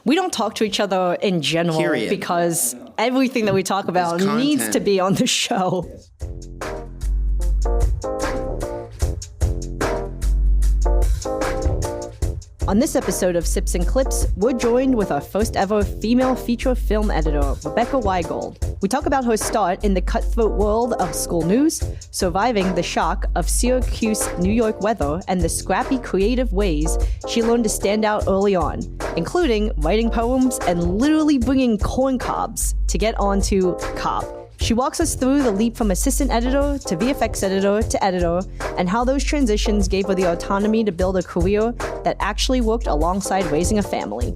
We don't talk to each other in general because everything that we talk about needs to be on the show. On this episode of Sips and Clips, we're joined with our first ever female feature film editor, Rebecca Weigold. We talk about her start in the cutthroat world of school news, surviving the shock of Syracuse, New York weather, and the scrappy creative ways she learned to stand out early on, including writing poems and literally bringing corn cobs to get onto Cobb. She walks us through the leap from assistant editor to VFX editor to editor, and how those transitions gave her the autonomy to build a career that actually worked alongside raising a family.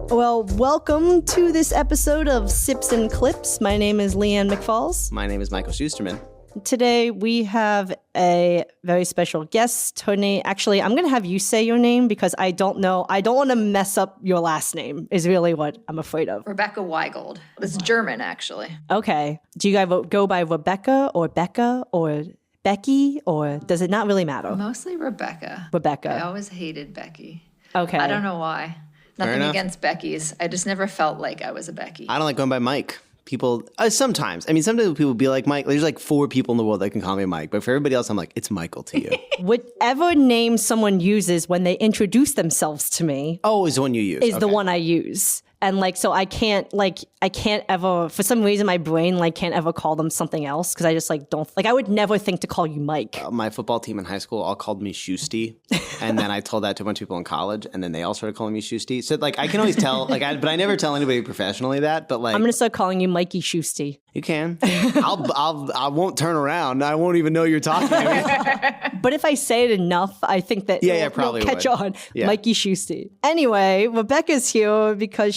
Well, welcome to this episode of Sips and Clips. My name is Leanne McFalls. My name is Michael Schusterman. Today we have a very special guest. Her name, actually, I'm going to have you say your name because I don't know. I don't want to mess up your last name is really what I'm afraid of. Rebecca Weigold. It's German, actually. Okay. Do you guys go by Rebecca or Becca or Becky, or does it not really matter? Mostly Rebecca. Rebecca. I always hated Becky. Okay. I don't know why. Nothing against Becky's. I just never felt like I was a Becky. I don't like going by Mike. People, sometimes people be like, Mike, there's like 4 people in the world that can call me Mike. But for everybody else, I'm like, it's Michael to you. Whatever name someone uses when they introduce themselves to me. Oh, is the one you use. Is the one I use. And so I can't ever, for some reason, my brain can't ever call them something else because I just don't, I would never think to call you Mike. My football team in high school all called me Shusty. And then I told that to a bunch of people in college, and then they all started calling me Shusty. So I can always tell, but I never tell anybody professionally that, but I'm going to start calling you Mikey Shusty. You can. I won't turn around. I won't even know you're talking to me. But if I say it enough, I think that probably you'll catch on. Yeah. Mikey Shusty. Anyway, Rebecca's here because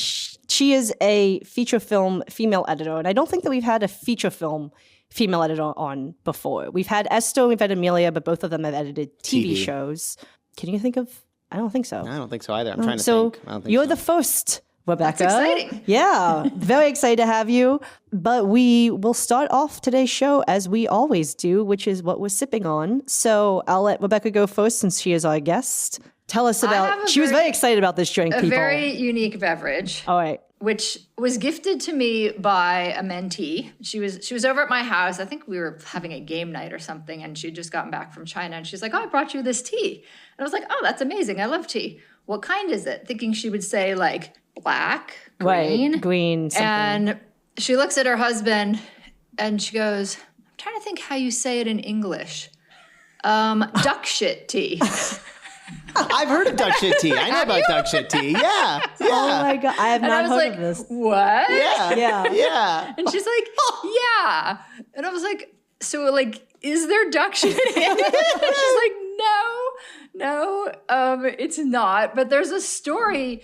she is a feature film female editor, and I don't think that we've had a feature film female editor on before. We've had Esther, we've had Amelia, but both of them have edited TV shows. Can you think of? I don't think so. I don't think so either. I'm trying to think. I don't think you're so. the first, Rebecca. That's exciting. Yeah, very excited to have you. But we will start off today's show as we always do, which is what we're sipping on. So I'll let Rebecca go first since she is our guest. Tell us about, she was very excited about this drink, people. A very unique beverage. All right. Which was gifted to me by a mentee. She was over at my house. I think we were having a game night or something, and she'd just gotten back from China, and she's like, oh, I brought you this tea. And I was like, oh, that's amazing. I love tea. What kind is it? Thinking she would say black, green. Right, green, something. And she looks at her husband, and she goes, I'm trying to think how you say it in English. Duck shit tea. I've heard of duck shit tea. I know about duck shit tea. Yeah. Oh my God. I have not heard of this. What? Yeah. And she's like, yeah. And I was like, so is there duck shit in it? And she's like, no, it's not. But there's a story.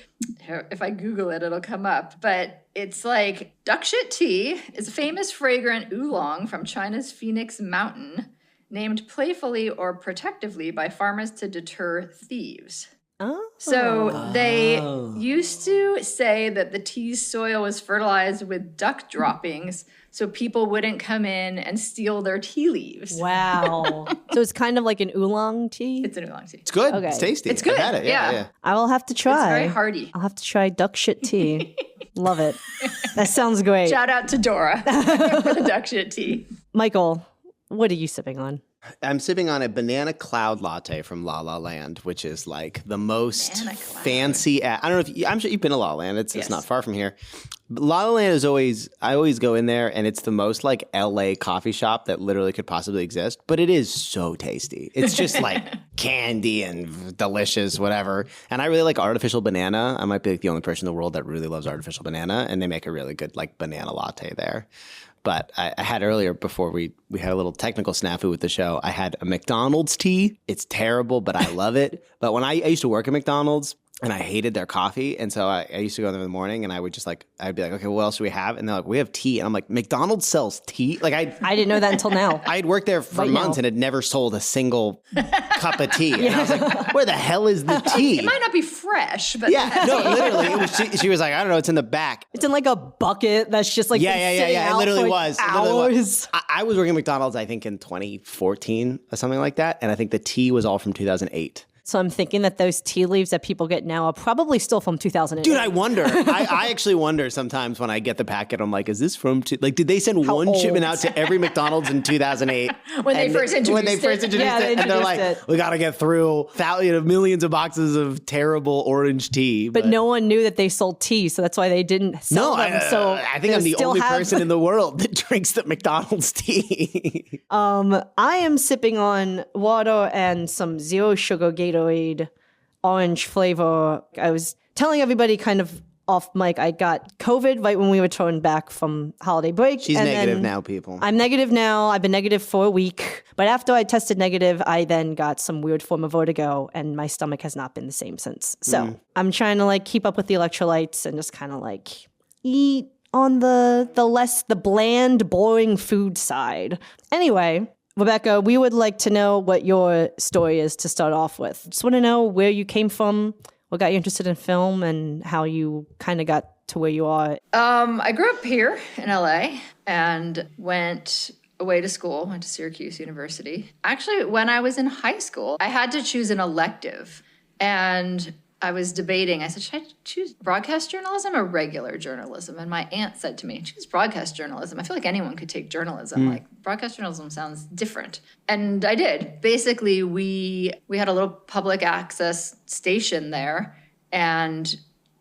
If I Google it, it'll come up. But it's duck shit tea is a famous fragrant oolong from China's Phoenix Mountain, named playfully or protectively by farmers to deter thieves. Oh. So they used to say that the tea's soil was fertilized with duck droppings so people wouldn't come in and steal their tea leaves. Wow. So it's kind of like an oolong tea? It's an oolong tea. It's good. Okay. It's tasty. It's good. I've had it. Yeah. I will have to try. It's very hearty. I'll have to try duck shit tea. Love it. That sounds great. Shout out to Dora for the duck shit tea. Michael, what are you sipping on? I'm sipping on a banana cloud latte from La La Land, which is the most fancy. I don't know if I'm sure you've been to La La Land. It's not far from here. But La La Land is I always go in there, and it's the most LA coffee shop that literally could possibly exist. But it is so tasty. It's just candy and delicious, whatever. And I really like artificial banana. I might be the only person in the world that really loves artificial banana, and they make a really good banana latte there. But I had earlier, before we had a little technical snafu with the show, I had a McDonald's tea. It's terrible, but I love it. But when I used to work at McDonald's, and I hated their coffee. And so I used to go there in the morning, and I would just I'd be like, okay, what else do we have? And they're like, we have tea. And I'm like, McDonald's sells tea? I didn't know that until now. I had worked there for months and had never sold a single cup of tea. And I was like, where the hell is the tea? It might not be fresh, but yeah, no, literally, it was. She was like, I don't know, it's in the back. It's in a bucket that's just yeah. It literally was. Hours. I was working at McDonald's, I think, in 2014 or something like that, and I think the tea was all from 2008. So I'm thinking that those tea leaves that people get now are probably still from 2008. Dude, I wonder. I actually wonder sometimes when I get the packet, I'm like, is this from, like, did they send one shipment out to every McDonald's in 2008? When they first introduced it. And they're like, we got to get through millions of boxes of terrible orange tea. But no one knew that they sold tea, so that's why they didn't sell them. So I think I'm the only person in the world that drinks the McDonald's tea. I am sipping on water and some zero sugar Gatorade orange flavor. I was telling everybody kind of off mic, I got COVID right when we returned back from holiday break. She's negative now, people. I'm negative now. I've been negative for a week. But after I tested negative, I then got some weird form of vertigo, and my stomach has not been the same since. So I'm trying to like keep up with the electrolytes and just kind of like eat on the bland, boring food side. Anyway, Rebecca, we would like to know what your story is to start off with. Just want to know where you came from, what got you interested in film, and how you kind of got to where you are. I grew up here in LA and went away to school, went to Syracuse University. Actually, when I was in high school, I had to choose an elective. And I was debating. I said, should I choose broadcast journalism or regular journalism? And my aunt said to me, choose broadcast journalism. I feel like anyone could take journalism. Like, broadcast journalism sounds different. And I did. Basically, we had a little public access station there, and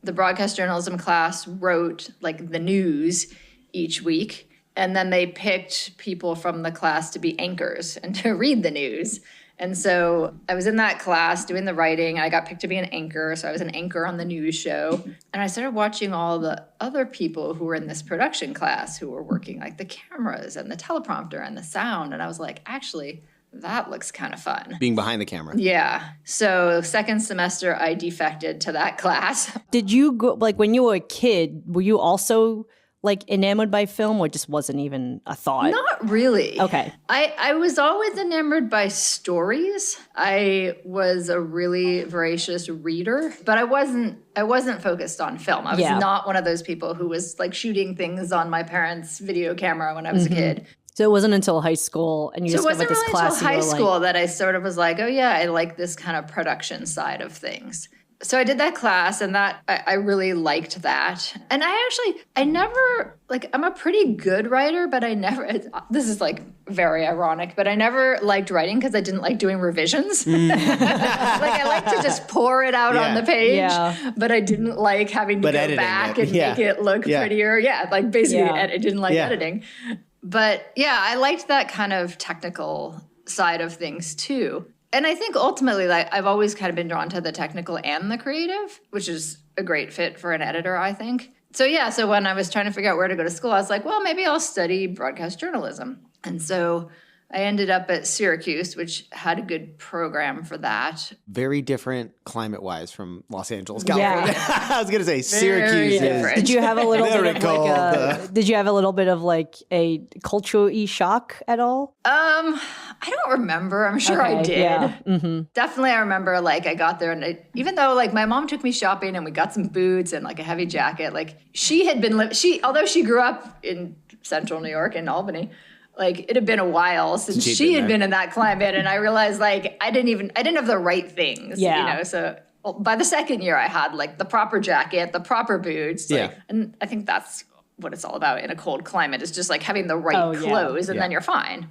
the broadcast journalism class wrote like the news each week. And then they picked people from the class to be anchors and to read the news. And so I was in that class doing the writing. I got picked to be an anchor. So I was an anchor on the news show. And I started watching all the other people who were in this production class who were working like the cameras and the teleprompter and the sound. And I was like, actually, that looks kind of fun. Being behind the camera. Yeah. So second semester, I defected to that class. Did you go, like when you were a kid, were you also like enamored by film, or just wasn't even a thought? Not really. Okay. I was always enamored by stories. I was a really voracious reader, but I wasn't focused on film. I was not one of those people who was like shooting things on my parents' video camera when I was a kid. So it wasn't until high school and you discovered this class. So it wasn't really until high school that I sort of was like, oh yeah, I like this kind of production side of things. So I did that class, and I really liked that. And I never, like, I'm a pretty good writer, but this is like very ironic, but I never liked writing because I didn't like doing revisions. Like, I like to just pour it out on the page, but I didn't like having to go back and make it look prettier. Yeah, like basically I didn't like editing. But yeah, I liked that kind of technical side of things too. And I think ultimately, like, I've always kind of been drawn to the technical and the creative, which is a great fit for an editor, I think. So yeah, so when I was trying to figure out where to go to school, I was like, well, maybe I'll study broadcast journalism. And so I ended up at Syracuse, which had a good program for that. Very different climate-wise from Los Angeles, California. Yeah. I was going to say Syracuse is. Did you have a little bit of like did you have a little bit of like a cultural shock at all? I don't remember. I'm sure I did. Yeah. Mm-hmm. Definitely, I remember like I got there, and even though like my mom took me shopping and we got some boots and like a heavy jacket, like she had been although she grew up in central New York in Albany. Like, it had been a while since she had been in that climate, and I realized, like, I didn't have the right things, you know? So by the second year, I had, like, the proper jacket, the proper boots. Like, and I think that's what it's all about in a cold climate, is just, like, having the right clothes, and then you're fine.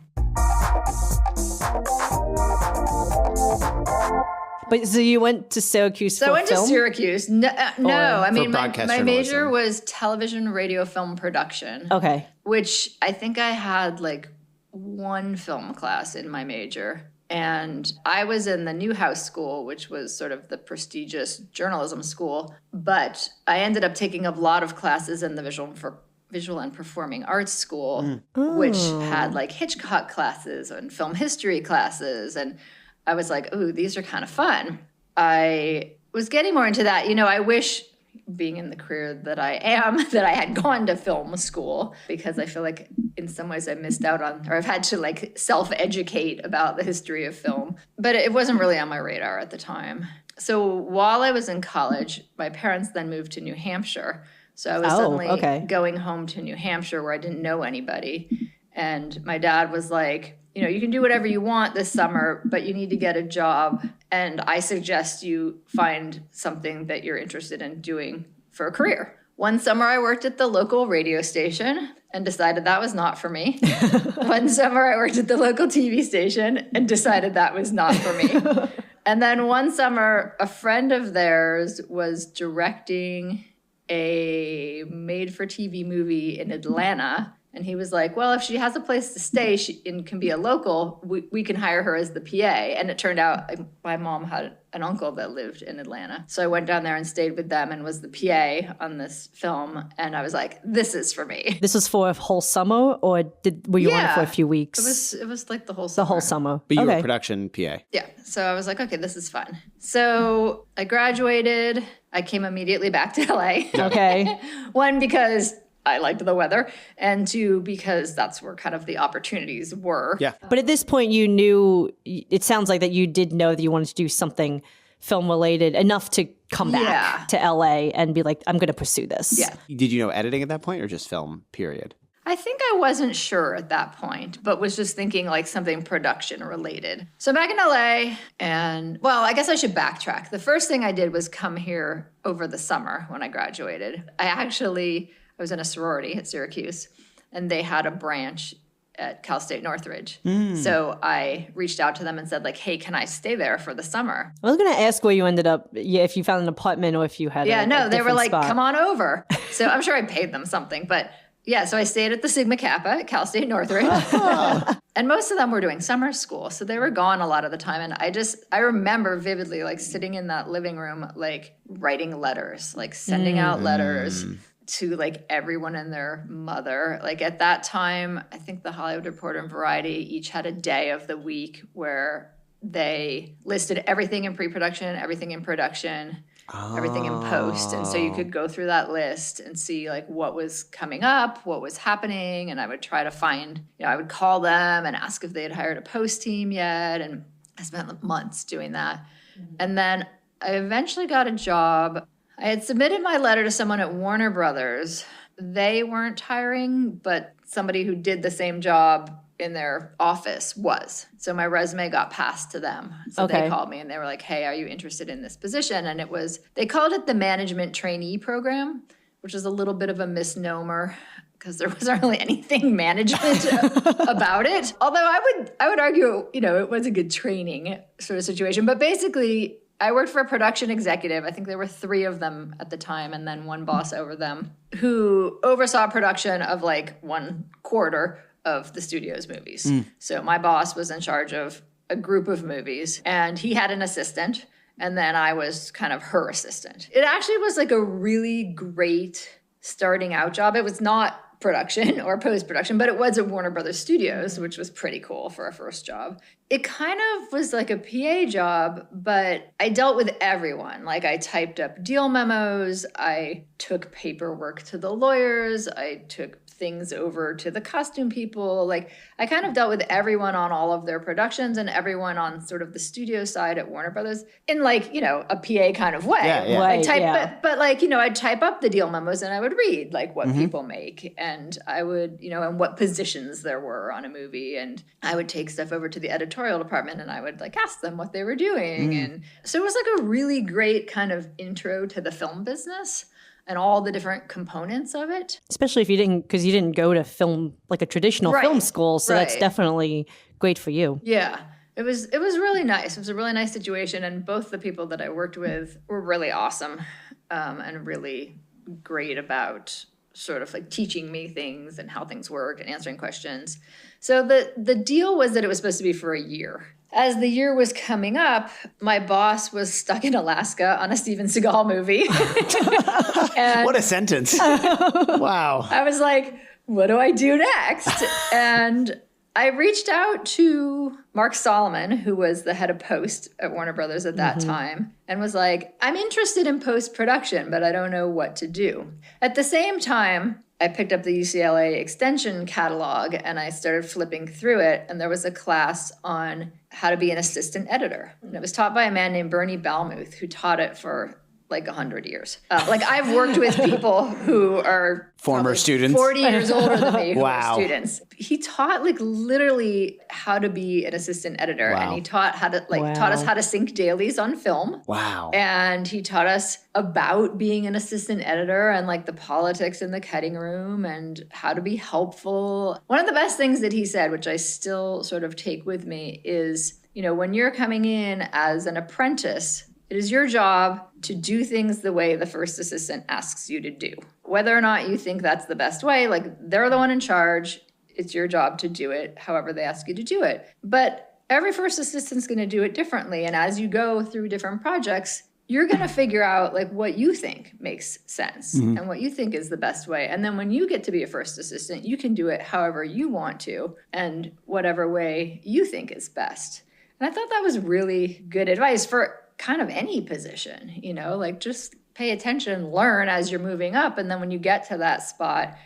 But so you went to Syracuse for film? So I went to Syracuse. No, I mean, my major was television, radio, film production. Okay. Which I think I had like one film class in my major. And I was in the Newhouse School, which was sort of the prestigious journalism school. But I ended up taking a lot of classes in the Visual and Performing Arts School, which had like Hitchcock classes and film history classes. And I was like, ooh, these are kind of fun. I was getting more into that. You know, I wish, being in the career that I am, that I had gone to film school, because I feel like in some ways I missed out on, or I've had to like self-educate about the history of film. But it wasn't really on my radar at the time. So while I was in college, my parents then moved to New Hampshire. So I was suddenly going home to New Hampshire where I didn't know anybody. And my dad was like, you can do whatever you want this summer, but you need to get a job. And I suggest you find something that you're interested in doing for a career. One summer I worked at the local radio station and decided that was not for me. One summer I worked at the local TV station and decided that was not for me. And then one summer, a friend of theirs was directing a made-for-TV movie in Atlanta. And he was like, well, if she has a place to stay and can be a local, we can hire her as the PA. And it turned out my mom had an uncle that lived in Atlanta. So I went down there and stayed with them and was the PA on this film. And I was like, this is for me. This was for a whole summer, or were you on it for a few weeks? It was like the whole summer. The whole summer. But you were production PA. Yeah. So I was like, okay, this is fun. So I graduated. I came immediately back to LA. Okay. One, because I liked the weather, and two, because that's where kind of the opportunities were. Yeah. But at this point, you knew, it sounds like that you did know that you wanted to do something film related enough to come back to LA and be like, I'm going to pursue this. Yeah. Did you know editing at that point or just film, period? I think I wasn't sure at that point, but was just thinking like something production related. So back in LA, and well, I guess I should backtrack. The first thing I did was come here over the summer when I graduated. I was in a sorority at Syracuse, and they had a branch at Cal State Northridge. So I reached out to them and said, like, hey, can I stay there for the summer? I was going to ask where you ended up, if you found an apartment or if you had a they were like, spot. come on over. So I'm sure I paid them something, but yeah, so I stayed at the Sigma Kappa at Cal State Northridge. And most of them were doing summer school, so they were gone a lot of the time. And I remember vividly, like, sitting in that living room, like, writing letters, like, sending out letters to like everyone and their mother. Like at that time, I think the Hollywood Reporter and Variety each had a day of the week where they listed everything in pre-production, everything in production, everything in post. And so you could go through that list and see like what was coming up, what was happening. And I would try to find, I would call them and ask if they had hired a post team yet. And I spent months doing that. And then I eventually got a job. I had submitted my letter to someone at Warner Brothers. They weren't hiring, but somebody who did the same job in their office was. So my resume got passed to them. So they called me and they were like, hey, are you interested in this position? And they called it the management trainee program, which is a little bit of a misnomer because there wasn't really anything management about it. Although I would argue, it was a good training sort of situation. But basically, I worked for a production executive. I think there were 3 of them at the time, and then one boss over them who oversaw production of like 1/4 of the studio's movies. So my boss was in charge of a group of movies, and he had an assistant, and then I was kind of her assistant. It actually was like a really great starting out job. It was not production or post-production, but it was at Warner Brothers Studios, which was pretty cool for a first job. It kind of was like a PA job, but I dealt with everyone. Like I typed up deal memos, I took paperwork to the lawyers, I took things over to the costume people. Like I kind of dealt with everyone on all of their productions and everyone on sort of the studio side at Warner Brothers in like, a PA kind of way. But like, I'd type up the deal memos and I would read like what people make, and I would, and what positions there were on a movie, and I would take stuff over to the editorial department and I would like ask them what they were doing. And so it was like a really great kind of intro to the film business and all the different components of it. Especially if you didn't go to film, like a traditional film school. So that's definitely great for you. Yeah. It was really nice. It was a really nice situation. And both the people that I worked with were really awesome and really great about sort of like teaching me things and how things work and answering questions. So the deal was that it was supposed to be for a year. As the year was coming up, my boss was stuck in Alaska on a Steven Seagal movie. What a sentence. Wow. I was like, what do I do next? And I reached out to Mark Solomon, who was the head of post at Warner Brothers at that time, and was like, I'm interested in post-production, but I don't know what to do. At the same time, I picked up the UCLA extension catalog and I started flipping through it, and there was a class on how to be an assistant editor. And it was taught by a man named Bernie Balmuth, who taught it for like 100 years. Like I've worked with people who are former students, 40 years older than me, who Wow. are students. He taught like literally how to be an assistant editor, Wow. and he taught taught us how to sync dailies on film. Wow. And he taught us about being an assistant editor and like the politics in the cutting room and how to be helpful. One of the best things that he said, which I still sort of take with me, is, you know, when you're coming in as an apprentice, it is your job to do things the way the first assistant asks you to do. Whether or not you think that's the best way, like they're the one in charge, it's your job to do it however they ask you to do it. But every first assistant's going to do it differently. And as you go through different projects, you're going to figure out like what you think makes sense and what you think is the best way. And then when you get to be a first assistant, you can do it however you want to and whatever way you think is best. And I thought that was really good advice for kind of any position, you know, like just pay attention, learn as you're moving up. And then when you get to that spot,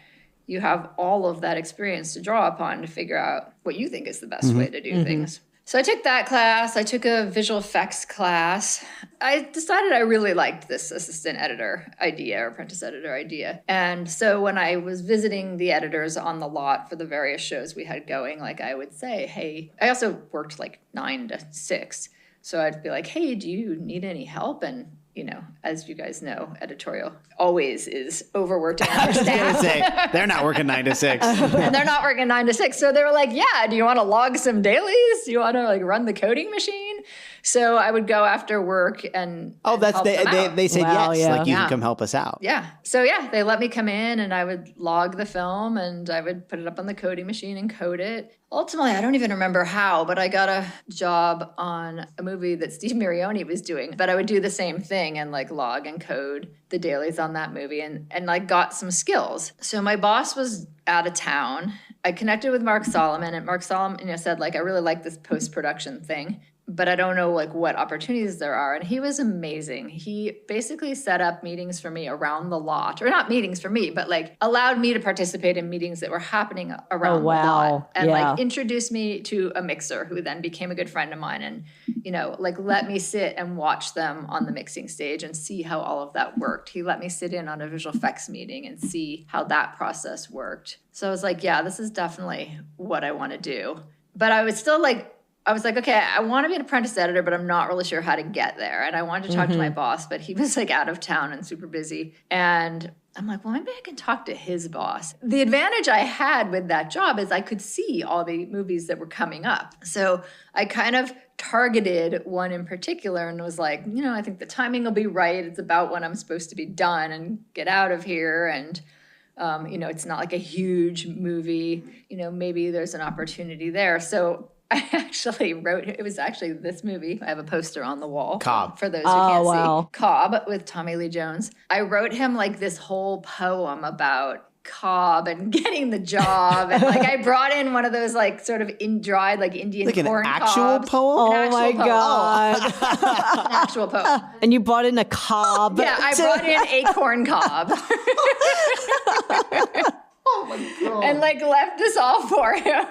you have all of that experience to draw upon to figure out what you think is the best way to do things. So I took that class. I took a visual effects class. I decided I really liked this assistant editor idea or apprentice editor idea. And so when I was visiting the editors on the lot for the various shows we had going, like I would say, hey, I also worked like 9 to 6. So I'd be like, hey, do you need any help? And, you know, as you guys know, editorial always is overworked and understaffed. Say, they're not working 9 to 6. And they're not working 9 to 6. So they were like, yeah, do you want to log some dailies? Do you want to like run the coding machine? So I would go after work and Oh, that's help them out. they said Wow, yes, yeah. like you Yeah. can come help us out. Yeah. So yeah, they let me come in and I would log the film and I would put it up on the coding machine and code it. Ultimately, I don't even remember how, but I got a job on a movie that Steve Mirioni was doing. But I would do the same thing and like log and code the dailies on that movie and like got some skills. So my boss was out of town. I connected with Mark Solomon, and Mark Solomon, you know, said like, I really like this post-production thing, but I don't know like what opportunities there are. And he was amazing. He basically set up meetings for me around the lot, or not meetings for me, but like allowed me to participate in meetings that were happening around the lot, and like introduced me to a mixer who then became a good friend of mine, and, you know, like let me sit and watch them on the mixing stage and see how all of that worked. He let me sit in on a visual effects meeting and see how that process worked. So I was like, yeah, this is definitely what I want to do. But I was still like, okay, I want to be an apprentice editor, but I'm not really sure how to get there. And I wanted to talk to my boss, but he was like out of town and super busy. And I'm like, well, maybe I can talk to his boss. The advantage I had with that job is I could see all the movies that were coming up. So I kind of targeted one in particular and was like, you know, I think the timing will be right. It's about when I'm supposed to be done and get out of here. And you know, it's not like a huge movie. You know, maybe there's an opportunity there. So I actually wrote, it was actually this movie. I have a poster on the wall. Cobb. For those who can't wow. see. Cobb with Tommy Lee Jones. I wrote him like this whole poem about Cobb and getting the job. And like I brought in one of those like sort of dried like Indian Like corn an actual cobs. poem? An Oh my actual poem. God. An actual poem. And you brought in a cob. Yeah, I brought in a corn cob. Oh my God. And like left this all for him.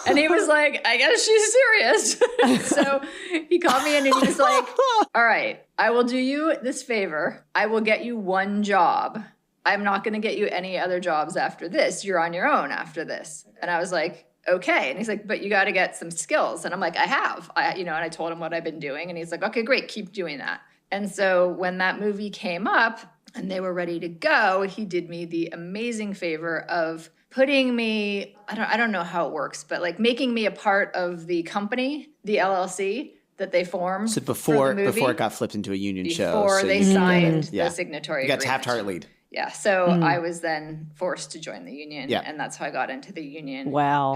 And he was like, I guess she's serious. So he called me in and he was like, all right, I will do you this favor. I will get you one job. I'm not going to get you any other jobs after this. You're on your own after this. And I was like, okay. And he's like, but you got to get some skills. And I'm like, I have, and I told him what I've been doing. And he's like, okay, great. Keep doing that. And so when that movie came up and they were ready to go, he did me the amazing favor of putting me, I don't know how it works, but like making me a part of the company, the LLC that they formed. So before before it got flipped into a union show. Before so they you signed yeah. the signatory You got agreement. Taft-Hartley lead. Yeah, so I was then forced to join the union, Yeah. and that's how I got into the union. Wow.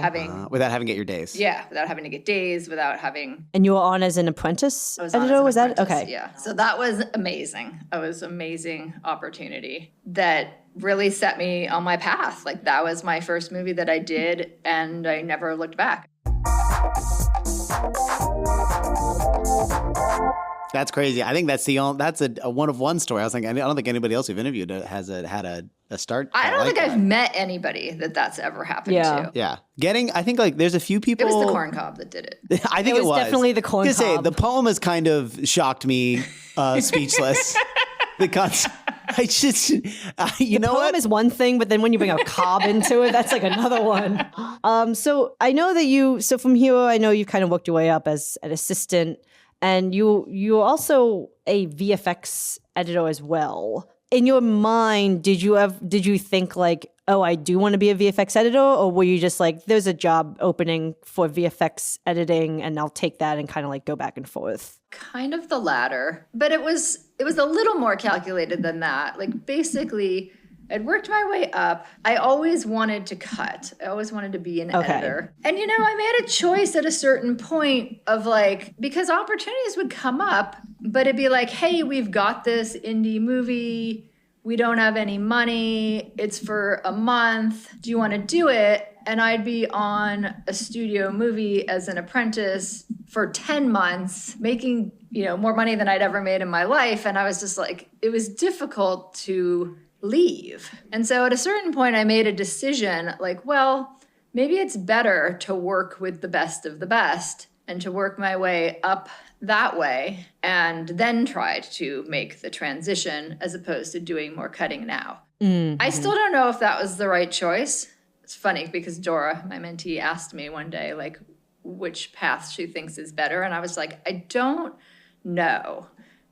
Without having to get your days. Yeah, without having to get days, without having... And you were on as an apprentice I was on editor? as an Was that apprentice, okay? Yeah. So that was amazing. It was an amazing opportunity that really set me on my path. Like that was my first movie that I did, and I never looked back. That's crazy. I think that's a one of one story. I was like, I don't think anybody else we've interviewed had a start. I don't think that. I've met anybody that's ever happened to. Yeah. I think like there's a few people. It was the corn cob that did it. I think It was definitely the corn I was gonna say, cob. the poem has kind of shocked me speechless. The concept. I just, you know Poem what? is one thing, but then when you bring a Cobb into it, that's like another one. So I know that so from here, I know you kind of worked your way up as an assistant, and you're also a VFX editor as well. In your mind, did you think like, oh, I do want to be a VFX editor, or were you just like, there's a job opening for VFX editing, and I'll take that and kind of like go back and forth? Kind of the latter, but it was a little more calculated than that. Like basically, I'd worked my way up. I always wanted to cut. I always wanted to be an editor. And I made a choice at a certain point of like, because opportunities would come up, but it'd be like, hey, we've got this indie movie. We don't have any money. It's for a month. Do you want to do it? And I'd be on a studio movie as an apprentice for 10 months, making, more money than I'd ever made in my life. And I was just like, it was difficult to leave. And so at a certain point, I made a decision like, well, maybe it's better to work with the best of the best and to work my way up that way and then tried to make the transition as opposed to doing more cutting now. Mm-hmm. I still don't know if that was the right choice. It's funny because Dora, my mentee, asked me one day, like, which path she thinks is better. And I was like, I don't know,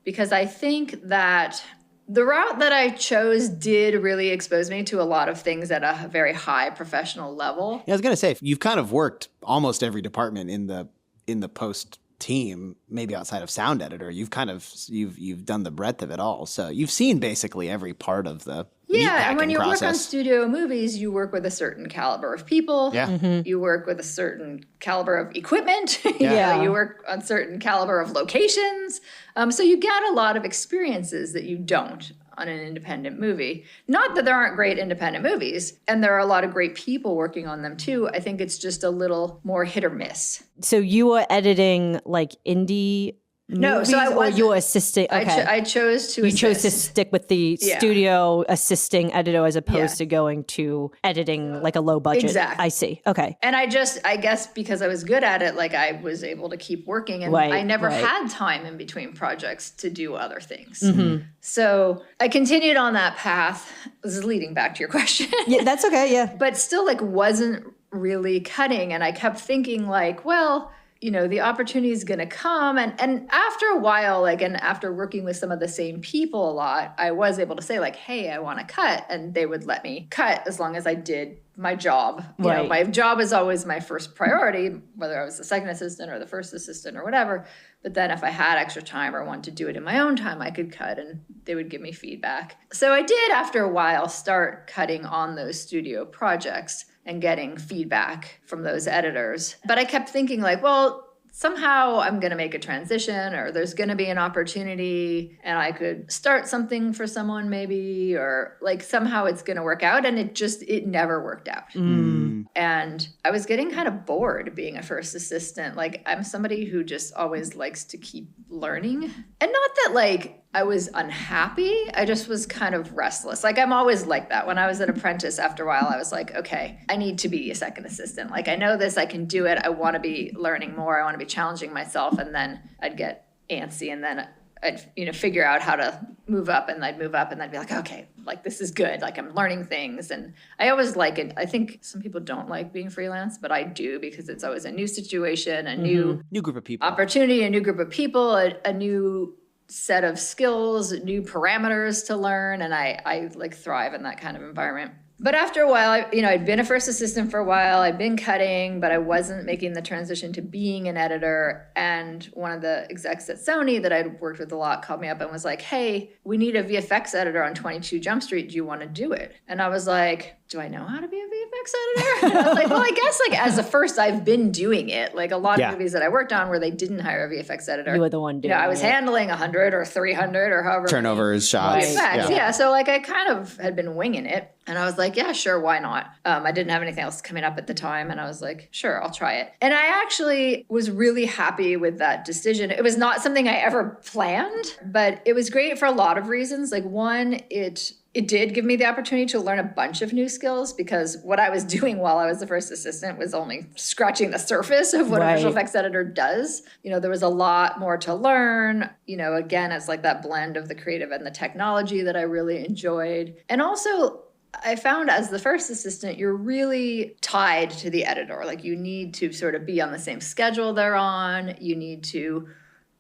because I think that the route that I chose did really expose me to a lot of things at a very high professional level. Yeah, I was going to say, you've kind of worked almost every department in the post team, maybe outside of sound editor. You've done the breadth of it all. So you've seen basically every part of the and when you work on studio movies, you work with a certain caliber of people. Yeah. Mm-hmm. You work with a certain caliber of equipment. Yeah. You work on certain caliber of locations. So you get a lot of experiences that you don't on an independent movie. Not that there aren't great independent movies, and there are a lot of great people working on them too. I think it's just a little more hit or miss. So you were editing like indie movies, so I or you were assisting? Okay. I chose to You chose to stick with the studio assisting editor as opposed to going to editing like a low budget. Exactly. I see. Okay. And I guess because I was good at it, like I was able to keep working, and I never had time in between projects to do other things. Mm-hmm. So I continued on that path. This is leading back to your question. Yeah, that's okay. Yeah. But still like wasn't really cutting. And I kept thinking like, well, the opportunity is going to come. And after a while, and after working with some of the same people a lot, I was able to say like, hey, I want to cut. And they would let me cut as long as I did my job. My job is always my first priority, whether I was the second assistant or the first assistant or whatever. But then if I had extra time or wanted to do it in my own time, I could cut and they would give me feedback. So I did, after a while, start cutting on those studio projects and getting feedback from those editors. But I kept thinking like, well, somehow I'm going to make a transition, or there's going to be an opportunity and I could start something for someone maybe, or like somehow it's going to work out. And it never worked out. Mm. And I was getting kind of bored being a first assistant. Like I'm somebody who just always likes to keep learning. And not that like I was unhappy. I just was kind of restless. Like I'm always like that. When I was an apprentice, after a while, I was like, okay, I need to be a second assistant. Like I know this, I can do it. I want to be learning more. I want to be challenging myself. And then I'd get antsy, and then I'd figure out how to move up, and I'd move up, and I'd be like, okay, like this is good. Like I'm learning things. And I always like it. I think some people don't like being freelance, but I do, because it's always a new situation, a new group of people, opportunity, a new group of people, a new set of skills, new parameters to learn. And I like thrive in that kind of environment. But after a while, I'd been a first assistant for a while. I'd been cutting, but I wasn't making the transition to being an editor. And one of the execs at Sony that I'd worked with a lot called me up and was like, hey, we need a VFX editor on 22 Jump Street. Do you want to do it? And I was like, do I know how to be a VFX editor? And I was like, well, I guess like as a first, I've been doing it. Like a lot of movies that I worked on where they didn't hire a VFX editor. You were the one doing it. I was handling 100 or 300 or however. Turnovers, shots. VFX. Yeah. So like I kind of had been winging it. And I was like, yeah, sure, why not? I didn't have anything else coming up at the time. And I was like, sure, I'll try it. And I actually was really happy with that decision. It was not something I ever planned, but it was great for a lot of reasons. Like one, it did give me the opportunity to learn a bunch of new skills, because what I was doing while I was the first assistant was only scratching the surface of what a visual effects editor does. There was a lot more to learn. Again, it's like that blend of the creative and the technology that I really enjoyed. And also, I found as the first assistant, you're really tied to the editor. Like you need to sort of be on the same schedule they're on. You need to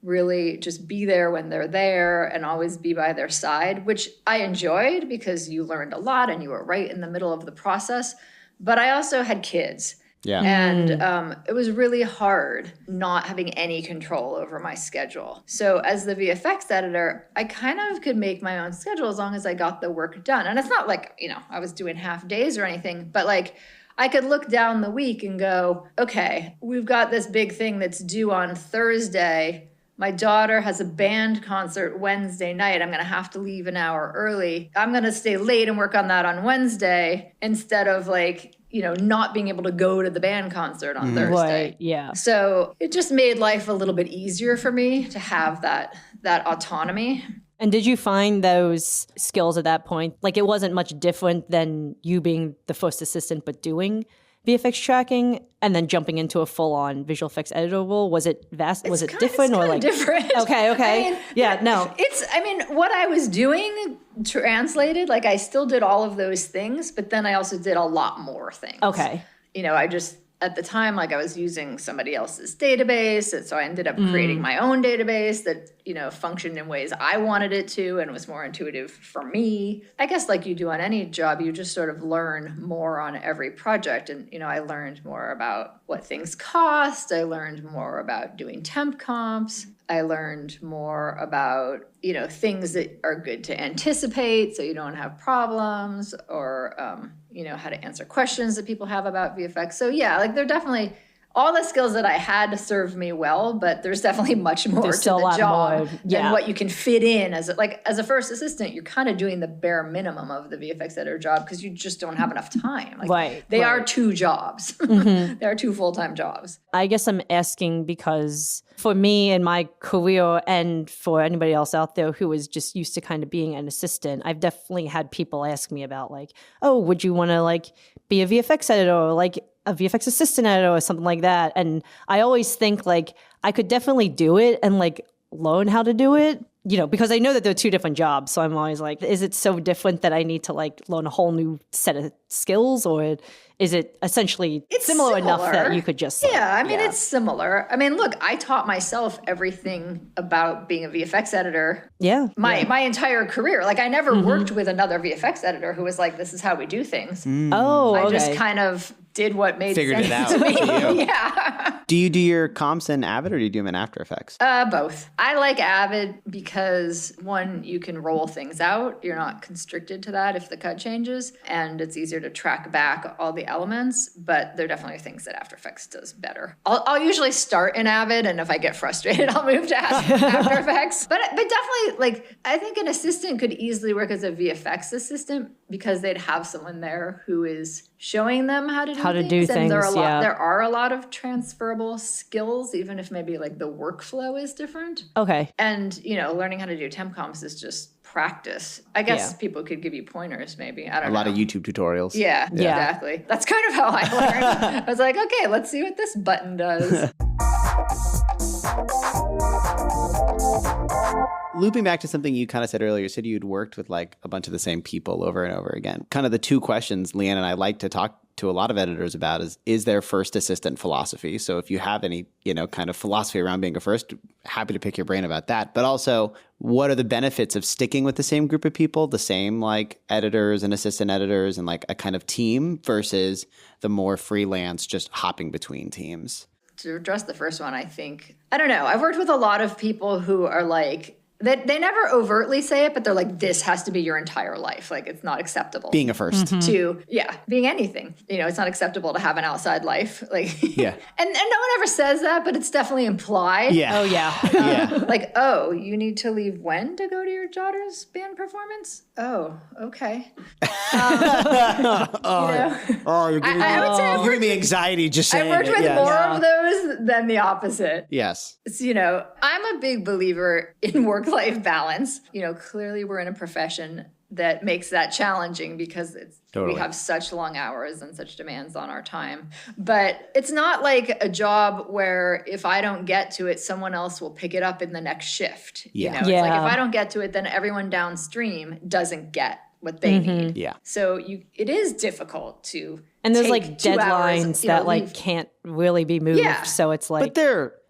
really just be there when they're there and always be by their side, which I enjoyed because you learned a lot and you were right in the middle of the process. But I also had kids. Yeah. And it was really hard not having any control over my schedule. So as the VFX editor, I kind of could make my own schedule as long as I got the work done. And it's not like, I was doing half days or anything, but like I could look down the week and go, okay, we've got this big thing that's due on Thursday. My daughter has a band concert Wednesday night. I'm going to have to leave an hour early. I'm going to stay late and work on that on Wednesday instead of like, not being able to go to the band concert on Thursday. Right, yeah. So it just made life a little bit easier for me to have that autonomy. And did you find those skills at that point? Like it wasn't much different than you being the first assistant but doing VFX tracking and then jumping into a full-on visual effects editor role? Was it vast? Was it different or like different? Okay. No. What I was doing translated, like I still did all of those things, but then I also did a lot more things. Okay. I just at the time, like I was using somebody else's database. And so I ended up creating my own database that, functioned in ways I wanted it to and was more intuitive for me. I guess like you do on any job, you just sort of learn more on every project. And, I learned more about what things cost. I learned more about doing temp comps. I learned more about, things that are good to anticipate so you don't have problems or, how to answer questions that people have about VFX. So yeah, like they're definitely all the skills that I had served me well, but there's definitely much more to the job than what you can fit in as a first assistant. You're kind of doing the bare minimum of the VFX editor job because you just don't have enough time. They are two jobs. They are two full-time jobs. I guess I'm asking because for me in my career and for anybody else out there who is just used to kind of being an assistant, I've definitely had people ask me about like, oh, would you want to like be a VFX editor or like a VFX assistant editor or something like that. And I always think like I could definitely do it and like learn how to do it, because I know that they're two different jobs. So I'm always like, is it so different that I need to like learn a whole new set of skills, or is it essentially similar enough that you could just it's similar. I mean, look, I taught myself everything about being a VFX editor. My entire career. Like I never worked with another VFX editor who was like, this is how we do things. I just kind of did what made sense it out to me. Yeah. Do you do your comps in Avid or do you do them in After Effects? Both. I like Avid because one, you can roll things out. You're not constricted to that if the cut changes, and it's easier to track back all the elements, but there definitely are things that After Effects does better. I'll usually start in Avid, and if I get frustrated, I'll move to After Effects. But definitely, like, I think an assistant could easily work as a VFX assistant because they'd have someone there who is showing them how to do things. And there are a lot of transferable skills, even if maybe like the workflow is different. Okay. And, learning how to do temp comps is just practice. I guess people could give you pointers maybe. I don't know. A lot of YouTube tutorials. Yeah, exactly. That's kind of how I learned. I was like, okay, let's see what this button does. Looping back to something you kind of said earlier, you said you'd worked with like a bunch of the same people over and over again. Kind of the two questions Leanne and I like to talk to a lot of editors about is their first assistant philosophy. So if you have any, kind of philosophy around being a first, happy to pick your brain about that. But also, what are the benefits of sticking with the same group of people, the same like editors and assistant editors and like a kind of team versus the more freelance, just hopping between teams? To address the first one, I don't know. I've worked with a lot of people who are like, they never overtly say it, but they're like, this has to be your entire life. Like, it's not acceptable. Being a first. To, being anything. It's not acceptable to have an outside life. Like, Yeah. and no one ever says that, but it's definitely implied. Yeah. Oh, yeah. Yeah. Like, oh, you need to leave when to go to your daughter's band performance? Oh, okay. You're giving, I would say you're giving me anxiety just saying I've worked it. with Yes. more of those than the opposite. Yes. So, I'm a big believer in work-life balance. Clearly we're in a profession that makes that challenging because we have such long hours and such demands on our time. But it's not like a job where if I don't get to it, someone else will pick it up in the next shift. Yeah. It's like if I don't get to it, then everyone downstream doesn't get what they need. Yeah. So it is difficult to And there's take like 2 hours, deadlines that like can't really be moved. Yeah. So it's like, But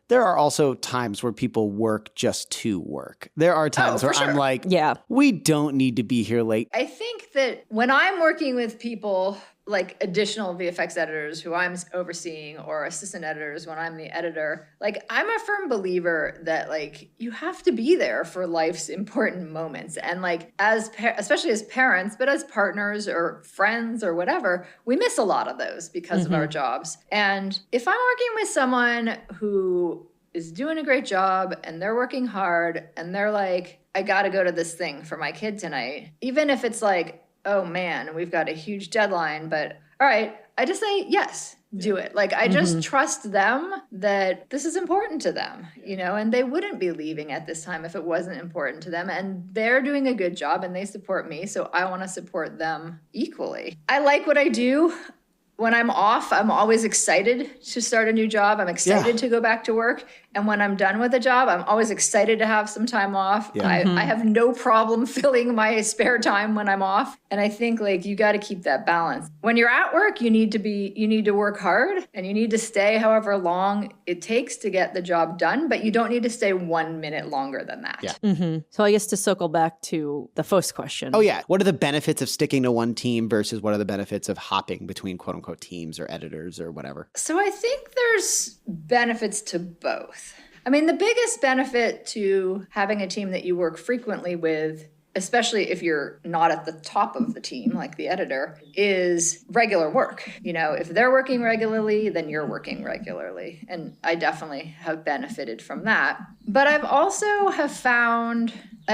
there are also times where people work just to work. There are times where I'm like, we don't need to be here late. I think that when I'm working with people like additional VFX editors who I'm overseeing or assistant editors when I'm the editor, like I'm a firm believer that like you have to be there for life's important moments. And like especially as parents, but as partners or friends or whatever, we miss a lot of those because of our jobs. And if I'm working with someone who is doing a great job and they're working hard and they're like, I got to go to this thing for my kid tonight, even if it's like, oh man, we've got a huge deadline, but all right, I just say, yes, do it. Like, I just trust them that this is important to them, and they wouldn't be leaving at this time if it wasn't important to them. And they're doing a good job and they support me. So I want to support them equally. I like what I do. When I'm off, I'm always excited to start a new job. I'm excited to go back to work. And when I'm done with a job, I'm always excited to have some time off. Yeah. I have no problem filling my spare time when I'm off. And I think like you got to keep that balance. When you're at work, you need to work hard and you need to stay however long it takes to get the job done, but you don't need to stay 1 minute longer than that. Yeah. So I guess to circle back to the first question. Oh, yeah. What are the benefits of sticking to one team versus what are the benefits of hopping between quote unquote teams or editors or whatever? So I think there's benefits to both. I mean, the biggest benefit to having a team that you work frequently with, especially if you're not at the top of the team, like the editor, is regular work. If they're working regularly, then you're working regularly. And I definitely have benefited from that. But I've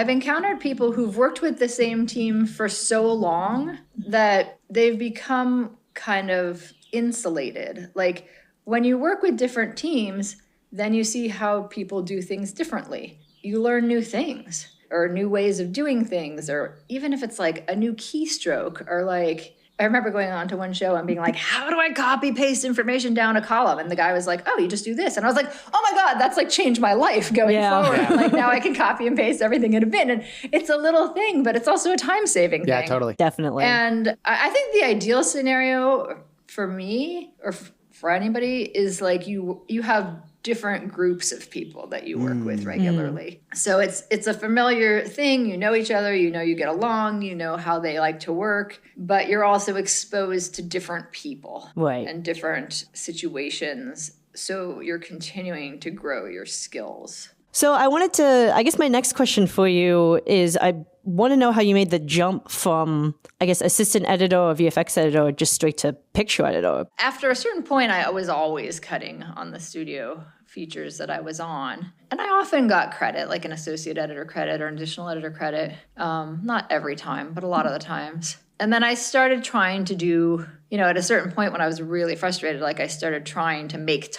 encountered people who've worked with the same team for so long that they've become kind of insulated. Like when you work with different teams, then you see how people do things differently. You learn new things or new ways of doing things, or even if it's like a new keystroke or like, I remember going on to one show and being like, how do I copy paste information down a column? And the guy was like, oh, you just do this. And I was like, oh my God, that's like changed my life going forward. Yeah. Like now I can copy and paste everything in a bin. And it's a little thing, but it's also a time-saving thing. Yeah, totally. Definitely. And I think the ideal scenario for me or for anybody is like you have different groups of people that you work with regularly. So it's a familiar thing. You know each other, you get along, you know how they like to work, but you're also exposed to different people and different situations. So you're continuing to grow your skills. So I guess my next question for you is I want to know how you made the jump from, I guess, assistant editor or VFX editor just straight to picture editor. After a certain point, I was always cutting on the studio features that I was on. And I often got credit, like an associate editor credit or an additional editor credit. Not every time, but a lot of the times. And then I started trying to do, at a certain point when I was really frustrated, like I started trying to make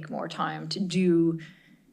more time to do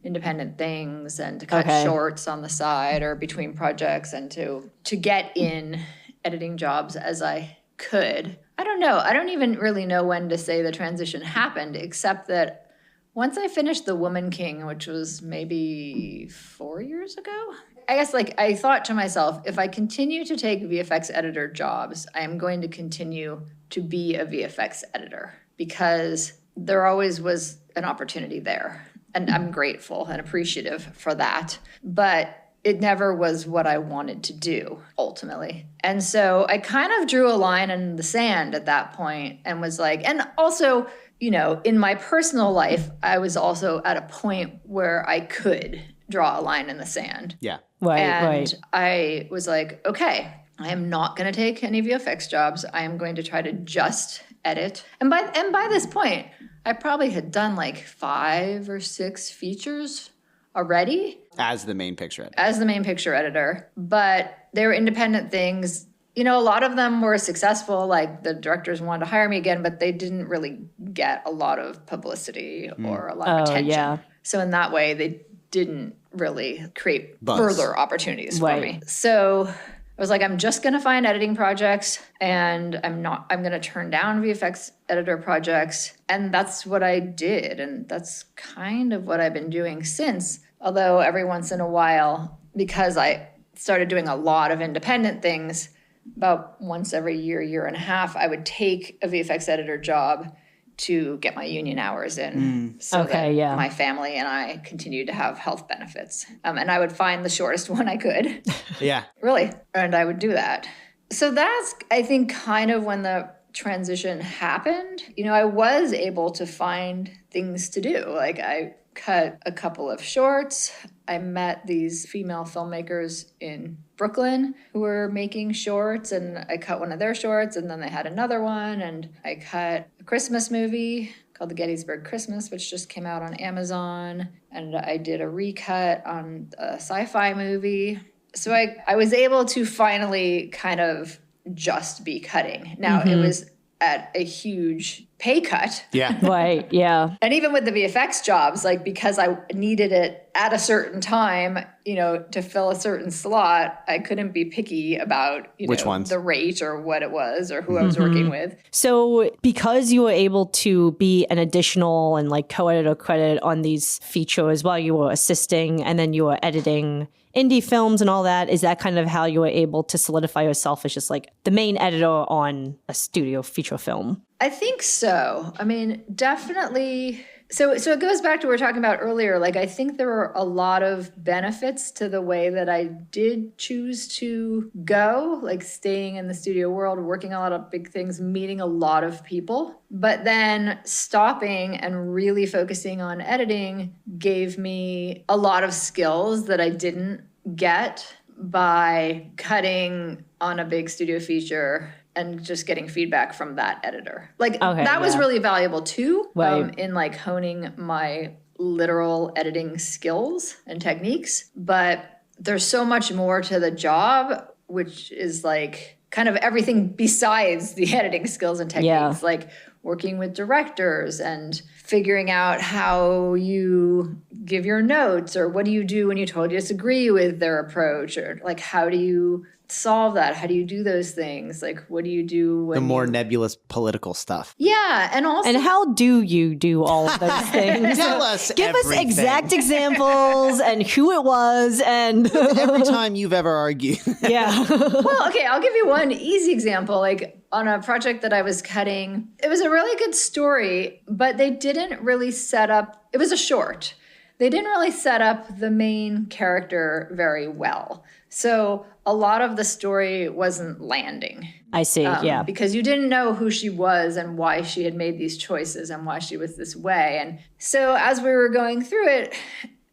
independent things and to cut shorts on the side or between projects and to get in editing jobs as I could. I don't know. I don't even really know when to say the transition happened, except that once I finished The Woman King, which was maybe 4 years ago, I guess I thought to myself, if I continue to take VFX editor jobs, I am going to continue to be a VFX editor because there always was an opportunity there. And I'm grateful and appreciative for that. But it never was what I wanted to do, ultimately. And so I kind of drew a line in the sand at that point and was like, and also, in my personal life, I was also at a point where I could draw a line in the sand. Yeah. And I was like, okay, I am not going to take any VFX jobs. I am going to try to just edit. And by this point, I probably had done like 5 or 6 features already. As the main picture editor. As the main picture editor. But they were independent things. You know, a lot of them were successful. Like the directors wanted to hire me again, but they didn't really get a lot of publicity or a lot of attention. Yeah. So in that way, they didn't really create further opportunities for me. So I was like, I'm just going to find editing projects, and I'm going to turn down VFX editor projects. And that's what I did. And that's kind of what I've been doing since. Although every once in a while, because I started doing a lot of independent things, about once every year and a half, I would take a VFX editor job to get my union hours in so that my family and I continued to have health benefits. And I would find the shortest one I could. Yeah. Really. And I would do that. So that's, I think, kind of when the transition happened. You know, I was able to find things to do. Like I cut a couple of shorts. I met these female filmmakers in Brooklyn who were making shorts, and I cut one of their shorts, and then they had another one, and I cut a Christmas movie called The Gettysburg Christmas, which just came out on Amazon, and I did a recut on a sci-fi movie. So I was able to finally kind of just be cutting. Now, it was at a huge pay cut. Yeah. Right. Yeah. And even with the VFX jobs, like because I needed it at a certain time, you know, to fill a certain slot, I couldn't be picky about, which ones? The rate or what it was or who I was working with. So because you were able to be an additional and like co-editor credit on these features while you were assisting, and then you were editing indie films and all that, is that kind of how you were able to solidify yourself as just like the main editor on a studio feature film? I think so. I mean, definitely. So it goes back to what we were talking about earlier. Like, I think there were a lot of benefits to the way that I did choose to go, like staying in the studio world, working on a lot of big things, meeting a lot of people. But then stopping and really focusing on editing gave me a lot of skills that I didn't get by cutting on a big studio feature and just getting feedback from that editor. Like that was really valuable too, in like honing my literal editing skills and techniques. But there's so much more to the job, which is like kind of everything besides the editing skills and techniques, like working with directors and figuring out how you give your notes, or what do you do when you totally disagree with their approach, or like how do you solve that? How do you do those things? Like, what do you do when the more nebulous political stuff? Yeah, and also, and how do you do all of those things? Tell us. Give us exact examples and who it was, and every time you've ever argued. Yeah. Well, okay, I'll give you one easy example. Like on a project that I was cutting, it was a really good story, but they didn't really set up. It was a short. They didn't really set up the main character very well. So a lot of the story wasn't landing. I see, yeah. Because you didn't know who she was and why she had made these choices and why she was this way. And so as we were going through it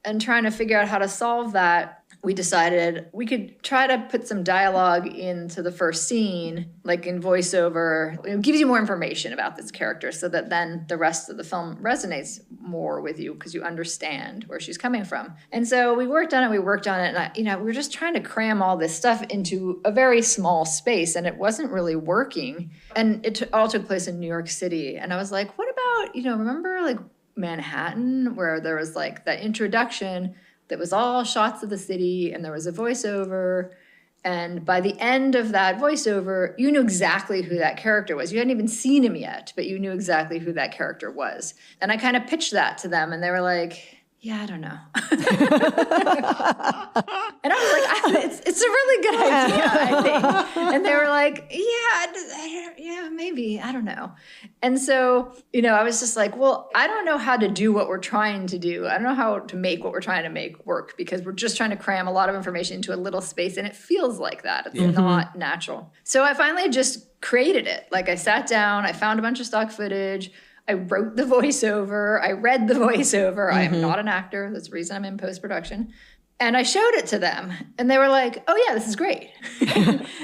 and trying to figure out how to solve that, we decided we could try to put some dialogue into the first scene, like in voiceover. It gives you more information about this character so that then the rest of the film resonates more with you because you understand where she's coming from. And so we worked on it, and we were just trying to cram all this stuff into a very small space, and it wasn't really working. And it all took place in New York City. And I was like, what about, remember like Manhattan, where there was like that introduction that was all shots of the city, and there was a voiceover. And by the end of that voiceover, you knew exactly who that character was. You hadn't even seen him yet, but you knew exactly who that character was. And I kind of pitched that to them, and they were like, yeah, I don't know. And I was like, it's a really good idea, I think. And they were like, yeah, maybe, I don't know. And so, I was just like, well, I don't know how to do what we're trying to do. I don't know how to make what we're trying to make work, because we're just trying to cram a lot of information into a little space, and it feels like that. It's not natural. So I finally just created it. Like I sat down, I found a bunch of stock footage, I wrote the voiceover. I read the voiceover. I am not an actor. That's the reason I'm in post-production. And I showed it to them and they were like, oh yeah, this is great.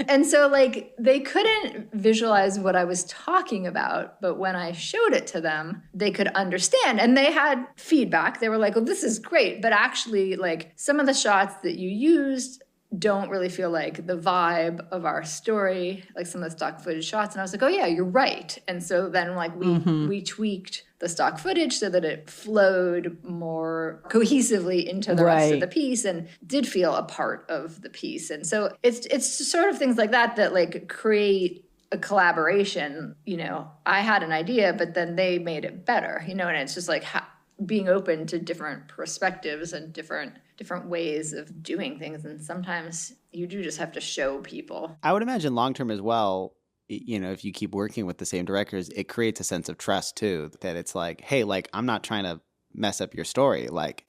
And so like they couldn't visualize what I was talking about, but when I showed it to them, they could understand and they had feedback. They were like, oh, this is great. But actually like some of the shots that you used don't really feel like the vibe of our story, like some of the stock footage shots. And I was like, oh yeah, you're right. And so then like we tweaked the stock footage so that it flowed more cohesively into the rest of the piece and did feel a part of the piece. And so it's sort of things like that like create a collaboration. You know, I had an idea, but then they made it better, you know, and it's just like being open to different perspectives and different ways of doing things. And sometimes you do just have to show people. I would imagine long-term as well, you know, if you keep working with the same directors, it creates a sense of trust too, that it's like, hey, like I'm not trying to mess up your story. Like,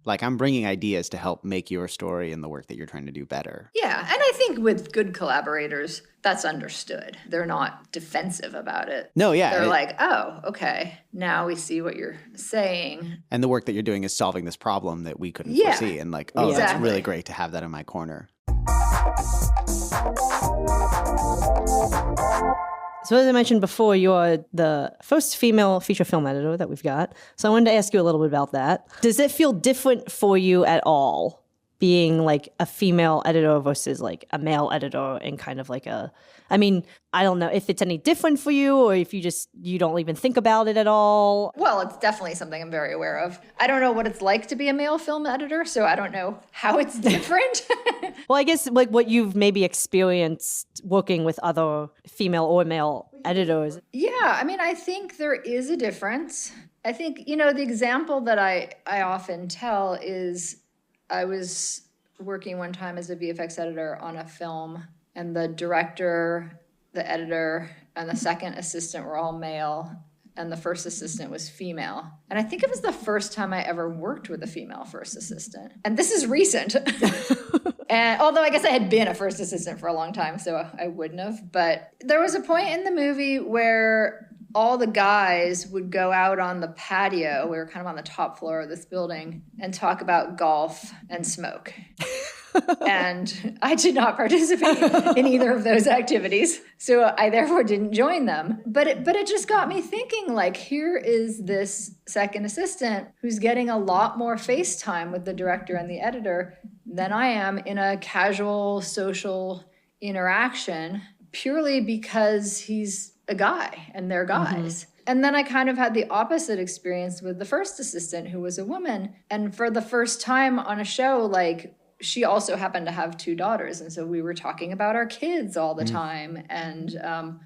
like I'm bringing ideas to help make your story and the work that you're trying to do better. Yeah. And I think with good collaborators, that's understood. They're not defensive about it. No, yeah. They're like, oh, okay, now we see what you're saying. And the work that you're doing is solving this problem that we couldn't foresee. And like, oh, that's really great to have that in my corner. So as I mentioned before, you're the first female feature film editor that we've got. So I wanted to ask you a little bit about that. Does it feel different for you at all being like a female editor versus like a male editor and kind of like I mean, I don't know if it's any different for you or if you don't even think about it at all. Well, it's definitely something I'm very aware of. I don't know what it's like to be a male film editor, so I don't know how it's different. Well, I guess like what you've maybe experienced working with other female or male editors. Yeah, I mean, I think there is a difference. I think, you know, the example that I often tell is I was working one time as a VFX editor on a film, and the director, the editor, and the second assistant were all male, and the first assistant was female. And I think it was the first time I ever worked with a female first assistant. And this is recent. And although I guess I had been a first assistant for a long time, so I wouldn't have. But there was a point in the movie where all the guys would go out on the patio. We were kind of on the top floor of this building and talk about golf and smoke. And I did not participate in either of those activities. So I therefore didn't join them. But it just got me thinking, like, here is this second assistant who's getting a lot more face time with the director and the editor than I am in a casual social interaction purely because he's a guy and they're guys. Mm-hmm. And then I kind of had the opposite experience with the first assistant who was a woman. And for the first time on a show, like, she also happened to have 2 daughters. And so we were talking about our kids all the time and,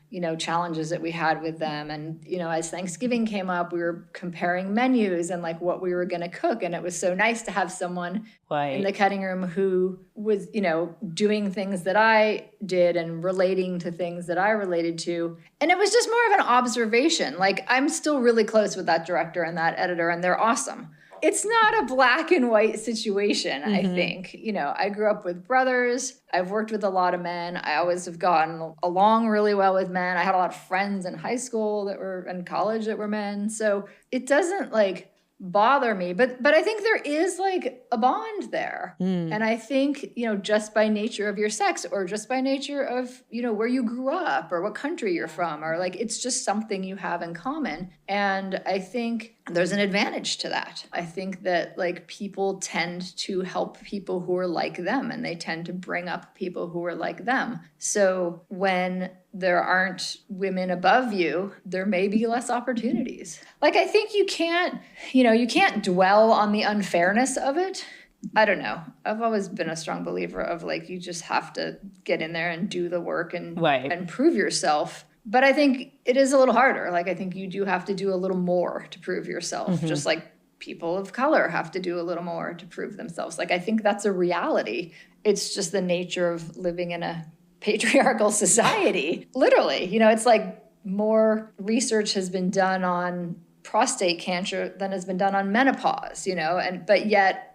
you know, challenges that we had with them. And, you know, as Thanksgiving came up, we were comparing menus and like what we were going to cook. And it was so nice to have someone in the cutting room who was, you know, doing things that I did and relating to things that I related to. And it was just more of an observation. Like, I'm still really close with that director and that editor, and they're awesome. It's not a black and white situation, I think. You know, I grew up with brothers. I've worked with a lot of men. I always have gotten along really well with men. I had a lot of friends in high school that were in college that were men. So it doesn't like bother me. But I think there is like a bond there. And I think, you know, just by nature of your sex or just by nature of, you know, where you grew up or what country you're from, or like it's just something you have in common. And I think there's an advantage to that. I think that like people tend to help people who are like them, and they tend to bring up people who are like them. So when there aren't women above you, there may be less opportunities. Like, I think you can't dwell on the unfairness of it. I don't know. I've always been a strong believer of like, you just have to get in there and do the work and prove yourself. But I think it is a little harder. Like, I think you do have to do a little more to prove yourself, just like people of color have to do a little more to prove themselves. Like, I think that's a reality. It's just the nature of living in a patriarchal society. Literally, you know, it's like more research has been done on prostate cancer than has been done on menopause, you know, but yet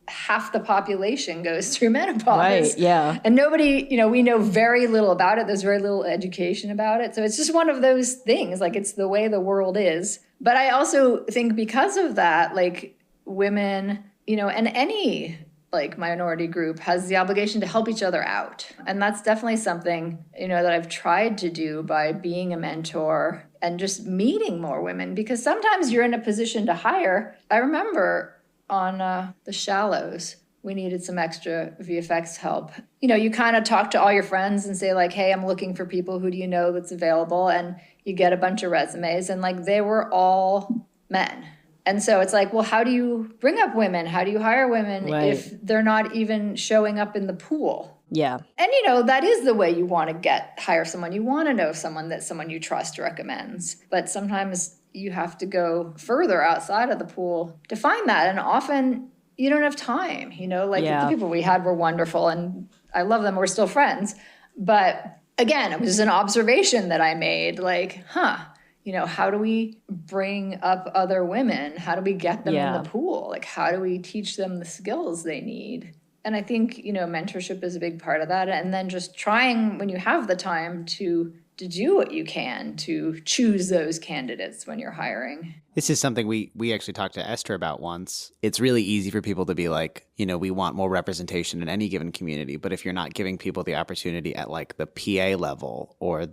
half the population goes through menopause. Right, yeah. And nobody, you know, we know very little about it. There's very little education about it. So it's just one of those things, like it's the way the world is. But I also think because of that, like women, you know, and any like minority group has the obligation to help each other out. And that's definitely something, that I've tried to do by being a mentor and just meeting more women, because sometimes you're in a position to hire. I remember on The Shallows, we needed some extra VFX help. You kind of talk to all your friends and say like, hey, I'm looking for people. Who do you know that's available? And you get a bunch of resumes, and like they were all men. And so it's like, well, how do you bring up women? How do you hire women if they're not even showing up in the pool? Yeah. And, that is the way you want to hire someone. You want to know someone that someone you trust recommends. But sometimes you have to go further outside of the pool to find that. And often you don't have time, the people we had were wonderful and I love them. We're still friends. But again, it was an observation that I made, like, how do we bring up other women? How do we get them in the pool? Like, how do we teach them the skills they need? And I think, mentorship is a big part of that. And then just trying, when you have the time, to do what you can to choose those candidates when you're hiring. This is something we actually talked to Esther about once. It's really easy for people to be like, we want more representation in any given community. But if you're not giving people the opportunity at like the PA level or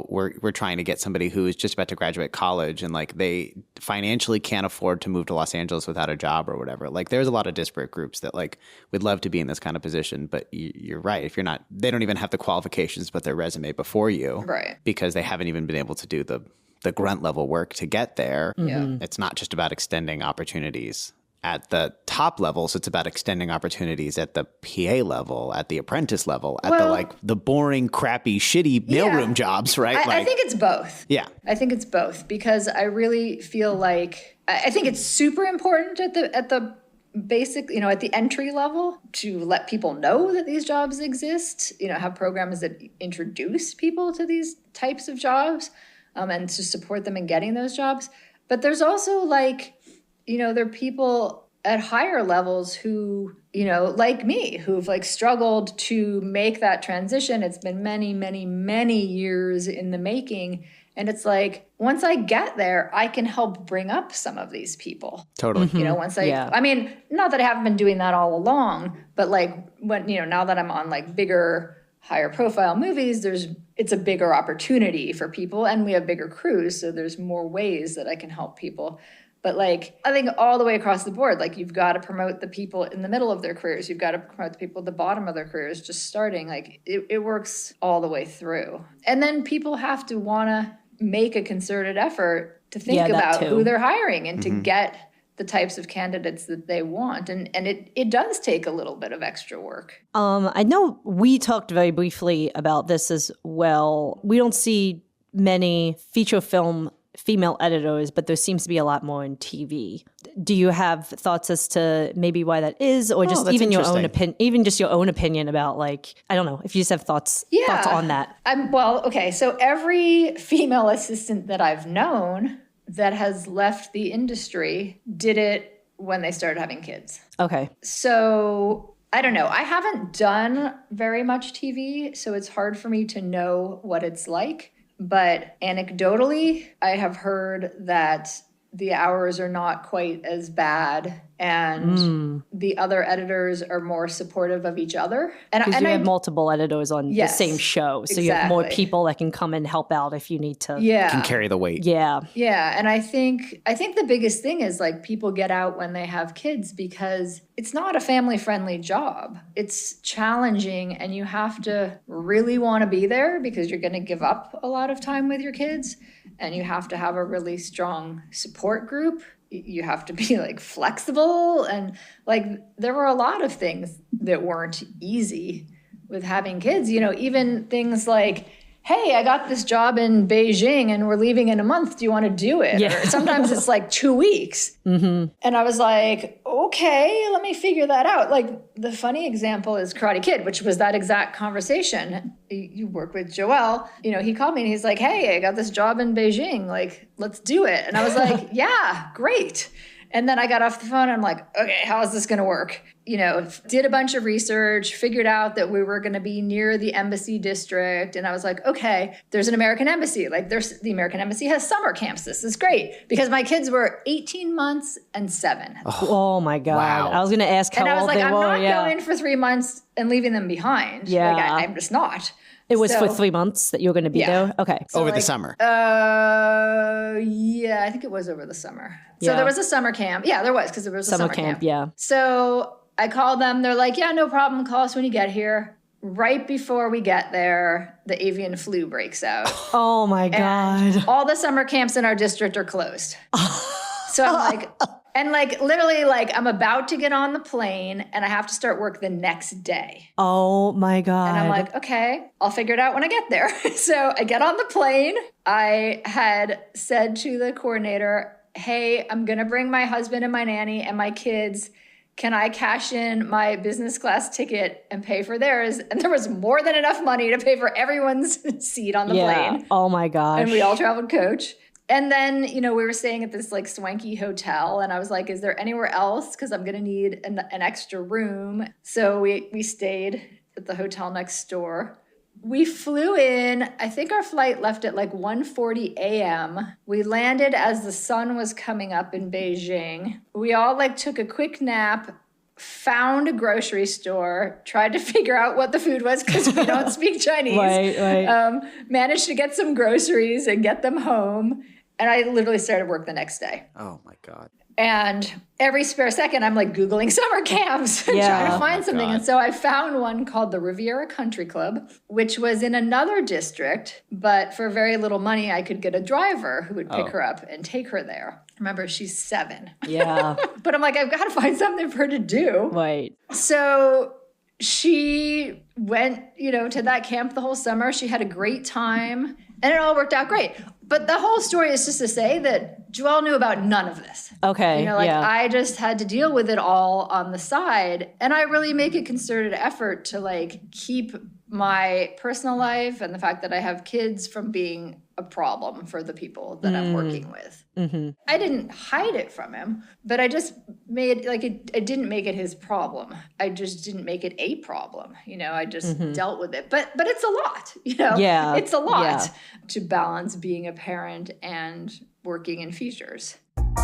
we're trying to get somebody who is just about to graduate college and like they financially can't afford to move to Los Angeles without a job or whatever. Like there's a lot of disparate groups that like would love to be in this kind of position. But you're right. If you're not, they don't even have the qualifications but their resume before you. Right. Because they haven't even been able to do the grunt level work to get there. Yeah. It's not just about extending opportunities at the top levels. It's about extending opportunities at the PA level, at the apprentice level, at the boring, crappy, shitty mailroom jobs, right? I think it's both. Yeah. I think it's both because I really feel like, I think it's super important at the basic, at the entry level to let people know that these jobs exist, have programs that introduce people to these types of jobs. And to support them in getting those jobs. But there's also there are people at higher levels who, like me, who've struggled to make that transition. It's been many, many, many years in the making. And it's like, once I get there, I can help bring up some of these people. Totally. I mean, not that I haven't been doing that all along, but when, now that I'm on bigger, higher profile movies, it's a bigger opportunity for people and we have bigger crews. So there's more ways that I can help people. But I think all the way across the board, you've got to promote the people in the middle of their careers. You've got to promote the people at the bottom of their careers, just starting. It works all the way through. And then people have to want to make a concerted effort to think about who they're hiring and to get the types of candidates that they want. And it does take a little bit of extra work. I know we talked very briefly about this as well. We don't see many feature film female editors, but there seems to be a lot more in TV. Do you have thoughts as to maybe why that is, or just even your own opinion, even just your own opinion about I don't know, if you just have thoughts on that? So every female assistant that I've known that has left the industry did it when they started having kids. Okay. So I don't know. I haven't done very much TV, so it's hard for me to know what it's like. But anecdotally, I have heard that the hours are not quite as bad and the other editors are more supportive of each other. Because you have multiple editors on the same show. So you have more people that can come and help out if you need to. Yeah. Can carry the weight. Yeah. Yeah. And I think the biggest thing is people get out when they have kids because it's not a family-friendly job. It's challenging and you have to really want to be there because you're going to give up a lot of time with your kids and you have to have a really strong support group. You have to be flexible and there were a lot of things that weren't easy with having kids, even things like, hey, I got this job in Beijing and we're leaving in a month. Do you want to do it? Yeah. Or sometimes it's 2 weeks. Mm-hmm. And I was like, okay, let me figure that out. The funny example is Karate Kid, which was that exact conversation. You work with Joel. He called me and he's like, hey, I got this job in Beijing. Let's do it. And I was like, yeah, great. And then I got off the phone and I'm like, okay, how is this going to work? did a bunch of research, figured out that we were going to be near the embassy district. And I was like, okay, there's an American embassy. Like the American embassy has summer camps. This is great. Because my kids were 18 months and 7. Oh my God. Wow. I was going to ask how old they were. And I was like, I'm not going for 3 months and leaving them behind. Yeah. Like, I'm just not. It was for 3 months that you were going to be there? Okay. Over the summer. Yeah, I think it was over the summer. So there was a summer camp. Yeah, there was, because there was a summer camp. Yeah. So I called them. They're like, yeah, no problem. Call us when you get here. Right before we get there, the avian flu breaks out. Oh my God. And all the summer camps in our district are closed. So I'm like, literally, I'm about to get on the plane and I have to start work the next day. Oh my God. And I'm like, okay, I'll figure it out when I get there. So I get on the plane. I had said to the coordinator, hey, I'm going to bring my husband and my nanny and my kids. Can I cash in my business class ticket and pay for theirs? And there was more than enough money to pay for everyone's seat on the plane. Oh my gosh. And we all traveled coach. And then, we were staying at this swanky hotel. And I was like, is there anywhere else? Because I'm going to need an extra room. So we stayed at the hotel next door. We flew in. I think our flight left at 1:40 a.m. We landed as the sun was coming up in Beijing. We all took a quick nap, found a grocery store, tried to figure out what the food was because we don't speak Chinese. Right. Managed to get some groceries and get them home. And I literally started work the next day. Oh my God. And every spare second, I'm Googling summer camps and trying to find something. God. And so I found one called the Riviera Country Club, which was in another district. But for very little money, I could get a driver who would pick her up and take her there. Remember, she's 7. Yeah. But I'm like, I've got to find something for her to do. Right. So she went, to that camp the whole summer. She had a great time. And it all worked out great. But the whole story is just to say that Joelle knew about none of this. Okay. I just had to deal with it all on the side. And I really make a concerted effort to keep my personal life and the fact that I have kids from being a problem for the people that I'm working with. Mm-hmm. I didn't hide it from him, but I just made I didn't make it his problem. I just didn't make it a problem. I just dealt with it. But it's a lot, Yeah. It's a lot to balance being a parent and working in features. Well,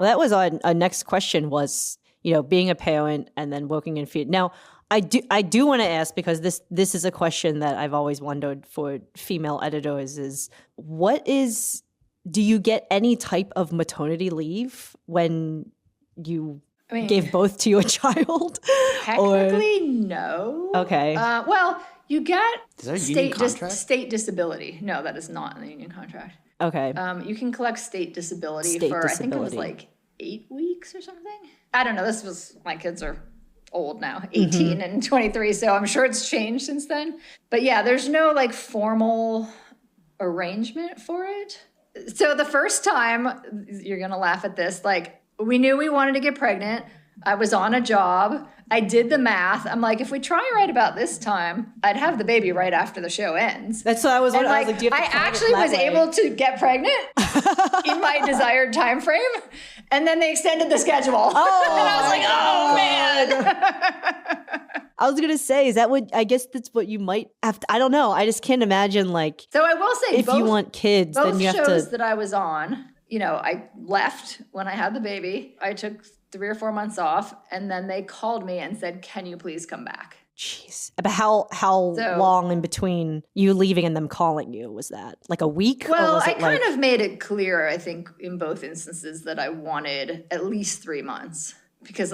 that was our next question was, being a parent and then working in feed. Now, I do want to ask, because this is a question that I've always wondered for female editors, is do you get any type of maternity leave when you gave birth to your child? Technically, no. Okay. Well, you get state disability. No, that is not in the union contract. Okay. You can collect state disability I think it was 8 weeks or something. I don't know. My kids are old now, 18 and 23, so I'm sure it's changed since then. But yeah, there's no formal arrangement for it. So the first time, you're going to laugh at this, we knew we wanted to get pregnant. I was on a job. I did the math. I'm like, if we try right about this time, I'd have the baby right after the show ends. That's what I was wondering. And I actually was able to get pregnant in my desired time frame. And then they extended the schedule. Oh, and I was like, oh, man. I was going to say, is that what, I guess that's what you might have to, I don't know. I just can't imagine So I will say, if you want kids, then you have to. Both shows that I was on, I left when I had the baby. I took 3 or 4 months off, and then they called me and said, can you please come back? Jeez. But how long in between you leaving and them calling you was that? A week? Well, I kind of made it clear, I think, in both instances that I wanted at least 3 months. Because,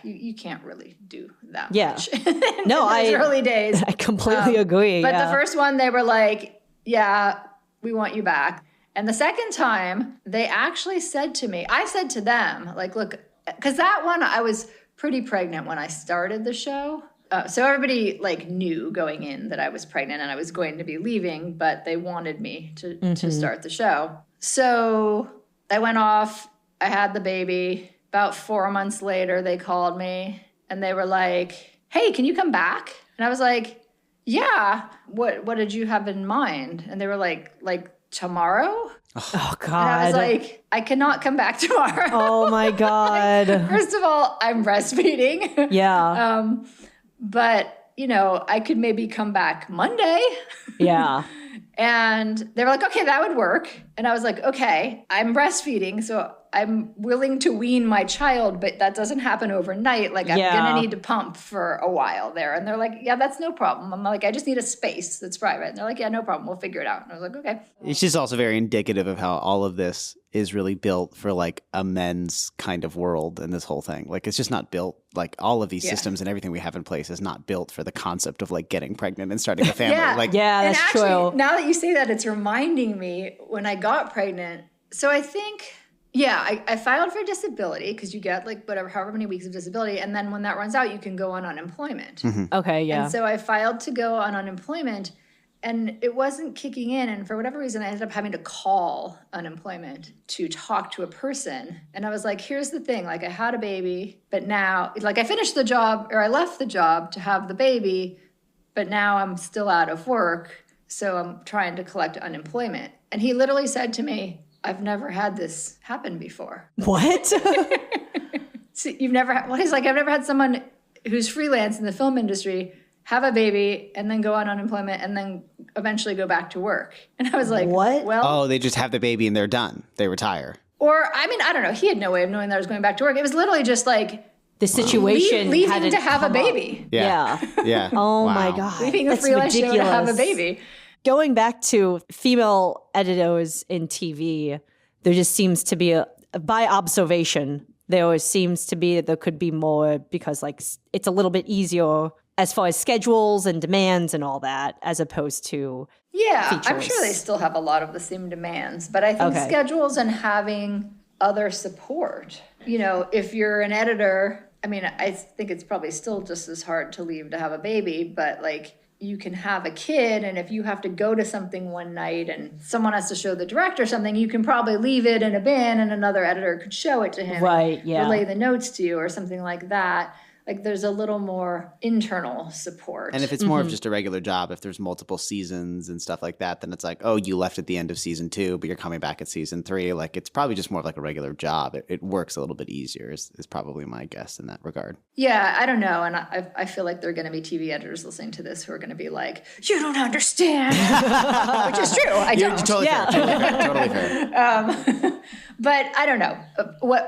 you can't really do that much in those early days. I completely agree. But the first one, they were like, yeah, we want you back. And the second time, they actually said to me, I said to them, look, because that one, I was pretty pregnant when I started the show. So everybody knew going in that I was pregnant and I was going to be leaving, but they wanted me to start the show. So I went off, I had the baby. About 4 months later, they called me and they were like, hey, can you come back? And I was like, yeah, what did you have in mind? And they were like tomorrow. Oh, God. And I was like, I cannot come back tomorrow. Oh, my God. First of all, I'm breastfeeding. Yeah. But, you know, I could maybe come back Monday. Yeah. And they were like, okay, that would work. And I was like, okay, I'm breastfeeding, so I'm willing to wean my child, but that doesn't happen overnight. Like, I'm going to need to pump for a while there. And they're like, yeah, that's no problem. I'm like, I just need a space that's private. And they're like, yeah, no problem. We'll figure it out. And I was like, okay. It's just also very indicative of how all of this is really built for like a men's kind of world and this whole thing. Like, it's just not built, like all of these systems and everything we have in place is not built for the concept of like getting pregnant and starting a family. That's actually, true. Now that you say that, it's reminding me when I got pregnant. So I think... Yeah, I filed for disability because you get like however many weeks of disability. And then when that runs out, you can go on unemployment. Mm-hmm. Okay, yeah. And so I filed to go on unemployment and it wasn't kicking in. And for whatever reason, I ended up having to call unemployment to talk to a person. And I was like, here's the thing. Like, I had a baby, but now, like, I finished the job or I left the job to have the baby, but now I'm still out of work. So I'm trying to collect unemployment. And he literally said to me, I've never had this happen before. What? So you've never had, well, he's like, I've never had someone who's freelance in the film industry have a baby and then go on unemployment and then eventually go back to work. And I was like, what? Well, oh, they just have the baby and they're done. They retire. Or, I mean, I don't know. He had no way of knowing that I was going back to work. It was literally just like The situation leaving to have a baby. Yeah. Oh, Wow. my God. Leaving a That's freelance show to ridiculous. have a baby. Going back to female editors in TV, there just seems to be by observation, there always seems to be that there could be more because like it's a little bit easier as far as schedules and demands and all that, as opposed to features. I'm sure they still have a lot of the same demands, but I think schedules and having other support, you know, if you're an editor, I mean, I think it's probably still just as hard to leave to have a baby, but like, you can have a kid, and if you have to go to something one night and someone has to show the director something, you can probably leave it in a bin and another editor could show it to him. Right, yeah. Relay the notes to you or something like that. Like, there's a little more internal support. And if it's more of just a regular job, if there's multiple seasons and stuff like that, then it's like, oh, you left at the end of season 2, but you're coming back at season 3. Like, it's probably just more of like a regular job. It works a little bit easier is probably my guess in that regard. Yeah, I don't know. And I feel like there are going to be TV editors listening to this who are going to be like, you don't understand. Which is true. I don't. Totally fair. Totally fair. But I don't know.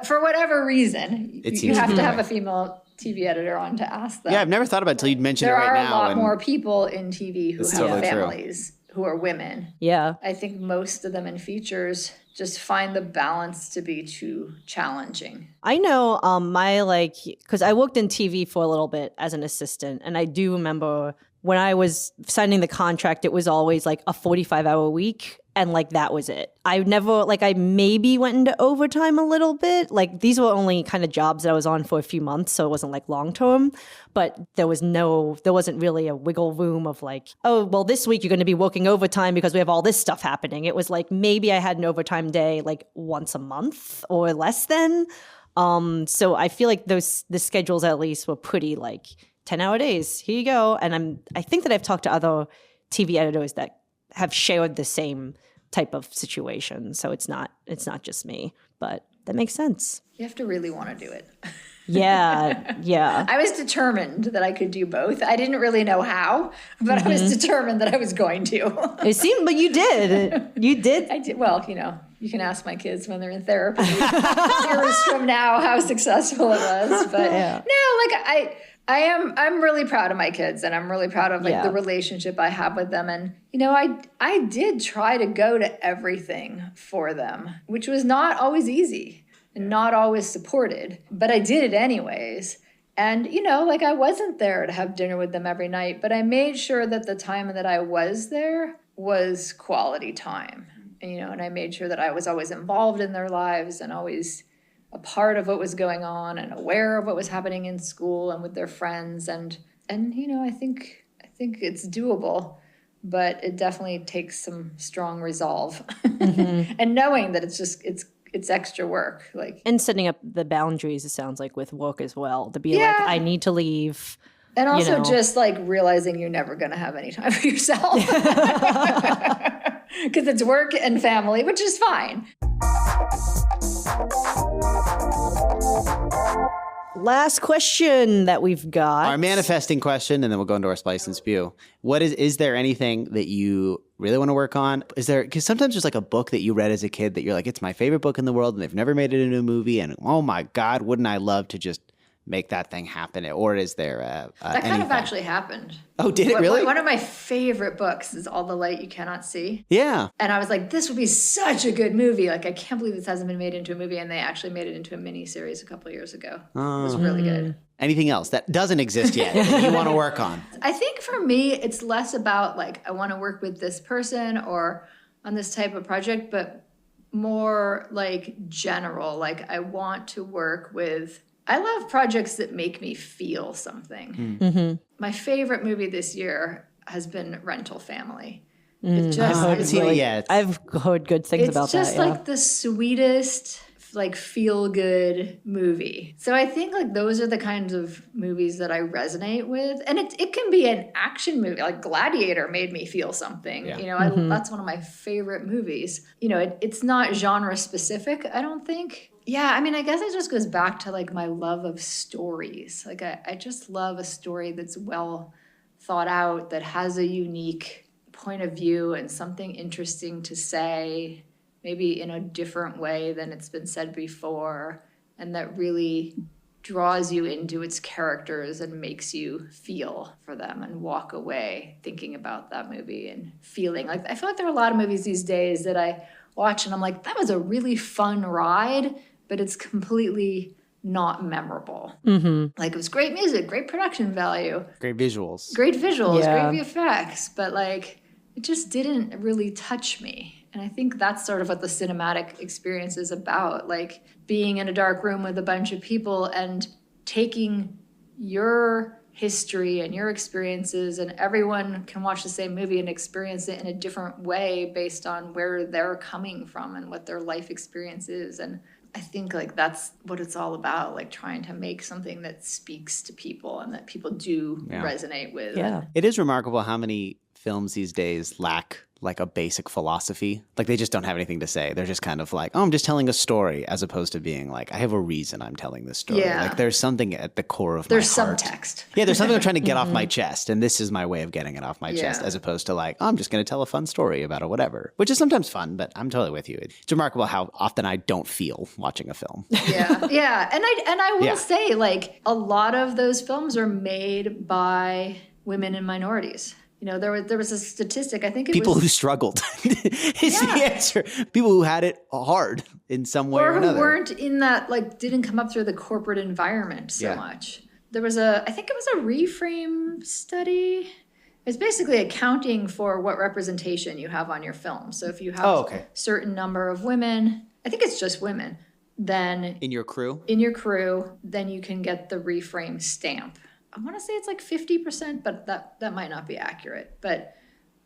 For whatever reason, you have to have a female TV editor on to ask them. Yeah, I've never thought about it until you'd mentioned it right now. There are a lot more people in TV who have totally families who are women. Yeah. I think most of them in features just find the balance to be too challenging. I know because I worked in TV for a little bit as an assistant, and I do remember when I was signing the contract, it was always like a 45-hour week. And like, that was it. I never, like, I maybe went into overtime a little bit. Like, these were only kind of jobs that I was on for a few months. So it wasn't like long term, but there wasn't really a wiggle room of like, oh, well, this week you're going to be working overtime because we have all this stuff happening. It was like, maybe I had an overtime day like once a month or less than. So I feel like the schedules at least were pretty like 10-hour days. Here you go. And I think that I've talked to other TV editors that have shared the same type of situation. So it's not just me, but that makes sense. You have to really want to do it. Yeah. I was determined that I could do both. I didn't really know how, but I was determined that I was going to. It seemed, but you did. You did. I did. Well, you know, you can ask my kids when they're in therapy years from now how successful it was. But no, like I'm really proud of my kids, and I'm really proud of like the relationship I have with them. And, you know, I did try to go to everything for them, which was not always easy and not always supported, but I did it anyways. And, you know, like, I wasn't there to have dinner with them every night, but I made sure that the time that I was there was quality time. And, you know, and I made sure that I was always involved in their lives and always a part of what was going on and aware of what was happening in school and with their friends. And you know, I think it's doable, but it definitely takes some strong resolve and knowing that it's extra work. Like, and setting up the boundaries, it sounds like, with work as well, to be like, I need to leave. And also just like realizing you're never going to have any time for yourself. because it's work and family, which is fine. Last question that we've got. Our manifesting question, and then we'll go into our splice and spew. Is there anything that you really want to work on? Because sometimes there's like a book that you read as a kid that you're like, it's my favorite book in the world, and they've never made it into a movie, and oh my God, wouldn't I love to just make that thing happen? Or is there that kind of actually happened? Oh, did it really? One of my favorite books is All the Light You Cannot See. Yeah. And I was like, this would be such a good movie. Like, I can't believe this hasn't been made into a movie. And they actually made it into a miniseries a couple of years ago. It was really good. Anything else that doesn't exist yet that you want to work on? I think for me, it's less about like, I want to work with this person or on this type of project, but more like general. Like, I want to work with... I love projects that make me feel something. Mm-hmm. My favorite movie this year has been Rental Family. I've heard good things about that. It's just like the sweetest, like feel-good movie. So I think like those are the kinds of movies that I resonate with. And it can be an action movie. Like Gladiator made me feel something. Yeah. You know, that's one of my favorite movies. You know, it's not genre specific, I don't think. Yeah, I mean, I guess it just goes back to like my love of stories. Like I just love a story that's well thought out, that has a unique point of view and something interesting to say, maybe in a different way than it's been said before, and that really draws you into its characters and makes you feel for them and walk away thinking about that movie and feeling. Like, I feel like there are a lot of movies these days that I watch and I'm like, that was a really fun ride, but it's completely not memorable. Like, it was great music, great production value. Great visuals. Great visuals, great VFX, but like, it just didn't really touch me. And I think that's sort of what the cinematic experience is about, like being in a dark room with a bunch of people and taking your history and your experiences, and everyone can watch the same movie and experience it in a different way based on where they're coming from and what their life experience is. And I think like that's what it's all about, like trying to make something that speaks to people and that people do resonate with. Yeah. It is remarkable how many films these days lack like a basic philosophy. Like they just don't have anything to say. They're just kind of like, oh, I'm just telling a story, as opposed to being like, I have a reason I'm telling this story. Yeah. Like there's something at the core of There's my heart. subtext. Yeah, there's something I'm trying to get off my chest, and this is my way of getting it off my chest, as opposed to like, oh, I'm just going to tell a fun story about a whatever, which is sometimes fun, but I'm totally with you. It's remarkable how often I don't feel watching a film. Yeah. And I will say, like, a lot of those films are made by women and minorities. You know, there was a statistic, I think it People was... who struggled is the answer. People who had it hard in some way or another. Or who weren't in that, like, didn't come up through the corporate environment so much. There was I think it was a Reframe study. It's basically accounting for what representation you have on your film. So if you have a certain number of women, I think it's just women, then... In your crew, then you can get the Reframe stamp. I want to say it's like 50%, but that might not be accurate. But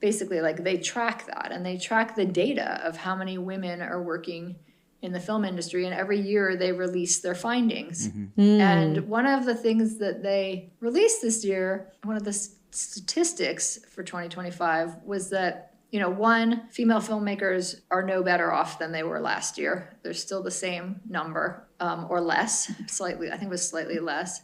basically, like, they track that, and they track the data of how many women are working in the film industry, and every year they release their findings. And one of the things that they released this year, one of the statistics for 2025 was that, you know, one, female filmmakers are no better off than they were last year. They're still the same number, or less, slightly, I think it was slightly less.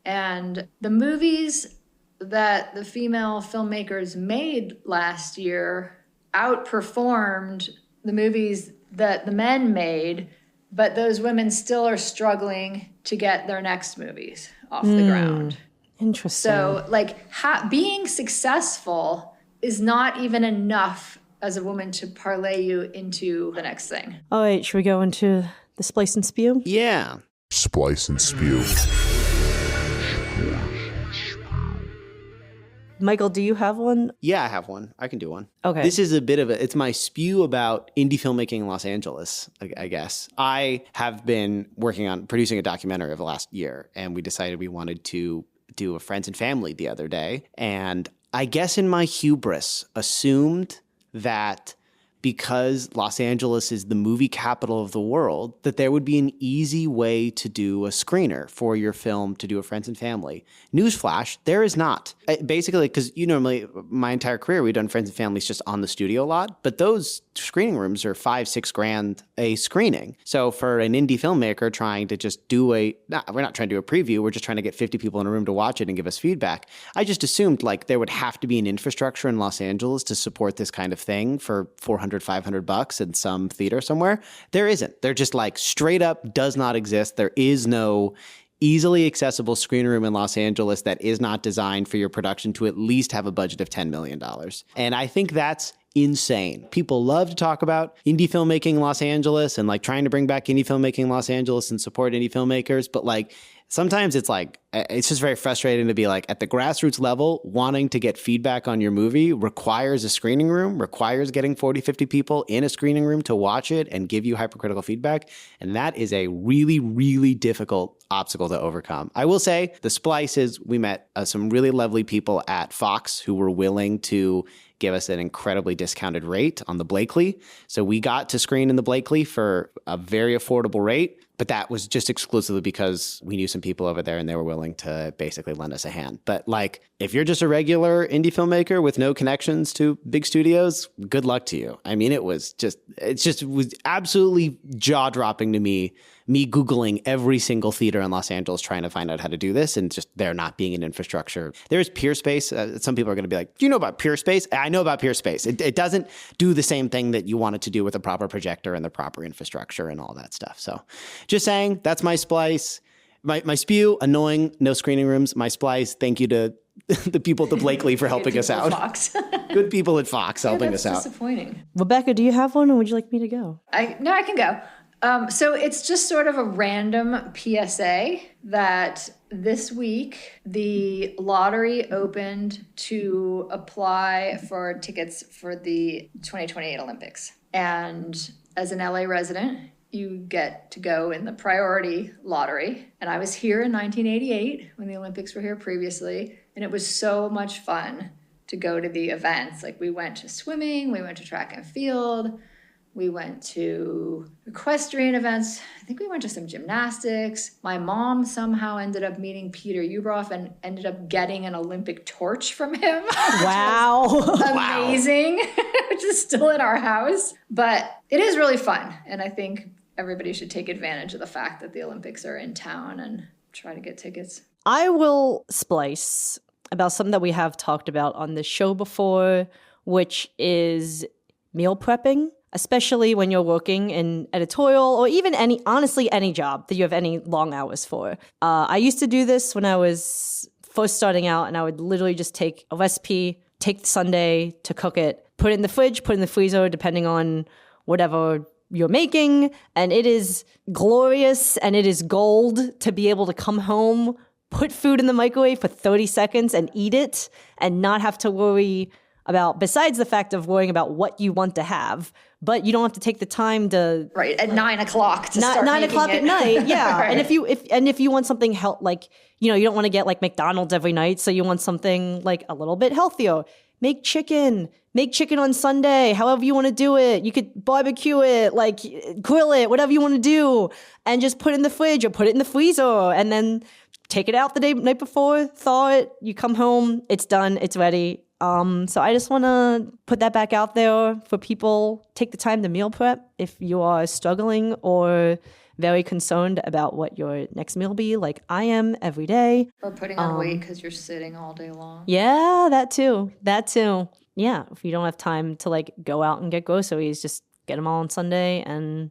And the movies that the female filmmakers made last year outperformed the movies that the men made, but those women still are struggling to get their next movies off the ground. Interesting. So, like, being successful is not even enough as a woman to parlay you into the next thing. All right, should we go into the splice and spew? Yeah. Splice and spew. Michael, do you have one? Yeah, I have one. I can do one. Okay. This is it's my spew about indie filmmaking in Los Angeles, I guess. I have been working on producing a documentary over the last year, and we decided we wanted to do a friends and family the other day. And I guess in my hubris assumed that because Los Angeles is the movie capital of the world, that there would be an easy way to do a screener for your film, to do a friends and family. Newsflash, there is not. Basically, because normally, my entire career, we've done friends and families just on the studio lot, but those screening rooms are $5,000-$6,000 a screening. So for an indie filmmaker trying to just do we're not trying to do a preview, we're just trying to get 50 people in a room to watch it and give us feedback. I just assumed like there would have to be an infrastructure in Los Angeles to support this kind of thing for $400-$500 in some theater somewhere. There isn't. They're just like straight up does not exist. There is no easily accessible screen room in Los Angeles that is not designed for your production to at least have a budget of $10 million. And I think that's insane. People love to talk about indie filmmaking in Los Angeles and like trying to bring back indie filmmaking in Los Angeles and support indie filmmakers. But like sometimes it's just very frustrating to be like at the grassroots level, wanting to get feedback on your movie requires a screening room, requires getting 40, 50 people in a screening room to watch it and give you hypercritical feedback. And that is a really, really difficult obstacle to overcome. I will say the splice is we met some really lovely people at Fox who were willing to give us an incredibly discounted rate on the Blakely. So we got to screen in the Blakely for a very affordable rate, but that was just exclusively because we knew some people over there and they were willing to basically lend us a hand. But like, if you're just a regular indie filmmaker with no connections to big studios, good luck to you. I mean, it was absolutely jaw-dropping to me Googling every single theater in Los Angeles trying to find out how to do this, and just there not being an infrastructure. There's Peerspace. Some people are going to be like, do you know about Peerspace? I know about Peerspace. It doesn't do the same thing that you want it to do with a proper projector and the proper infrastructure and all that stuff. So just saying, that's my splice. My spew, annoying, no screening rooms. My splice, thank you to the people at the Blakely for helping us out. Fox. Good people at Fox helping us out. That's disappointing. Rebecca, do you have one or would you like me to go? I can go. So it's just sort of a random PSA that this week the lottery opened to apply for tickets for the 2028 Olympics. And as an LA resident, you get to go in the priority lottery. And I was here in 1988 when the Olympics were here previously. And it was so much fun to go to the events. Like we went to swimming, we went to track and field, we went to equestrian events. I think we went to some gymnastics. My mom somehow ended up meeting Peter Ueberroth and ended up getting an Olympic torch from him. Wow. Amazing, which is still in our house. But it is really fun. And I think everybody should take advantage of the fact that the Olympics are in town and try to get tickets. I will splice about something that we have talked about on the show before, which is meal prepping. Especially when you're working in editorial or even any job that you have any long hours for. I used to do this when I was first starting out, and I would literally just take a recipe, take the Sunday to cook it, put it in the fridge, put it in the freezer, depending on whatever you're making. And it is glorious and it is gold to be able to come home, put food in the microwave for 30 seconds and eat it and not have to worry about, besides the fact of worrying about what you want to have, but you don't have to take the time to at 9 o'clock to start 9 o'clock it. at night. Yeah. Right. And if you want something you don't want to get like McDonald's every night. So you want something like a little bit healthier. Make chicken on Sunday, however you want to do it. You could barbecue it, like grill it, whatever you want to do, and just put it in the fridge or put it in the freezer and then take it out the night before, thaw it, you come home, it's done, it's ready. So I just want to put that back out there for people. Take the time to meal prep if you are struggling or very concerned about what your next meal will be, like I am every day. Or putting on weight because you're sitting all day long. Yeah, that too. Yeah, if you don't have time to like go out and get groceries, just get them all on Sunday and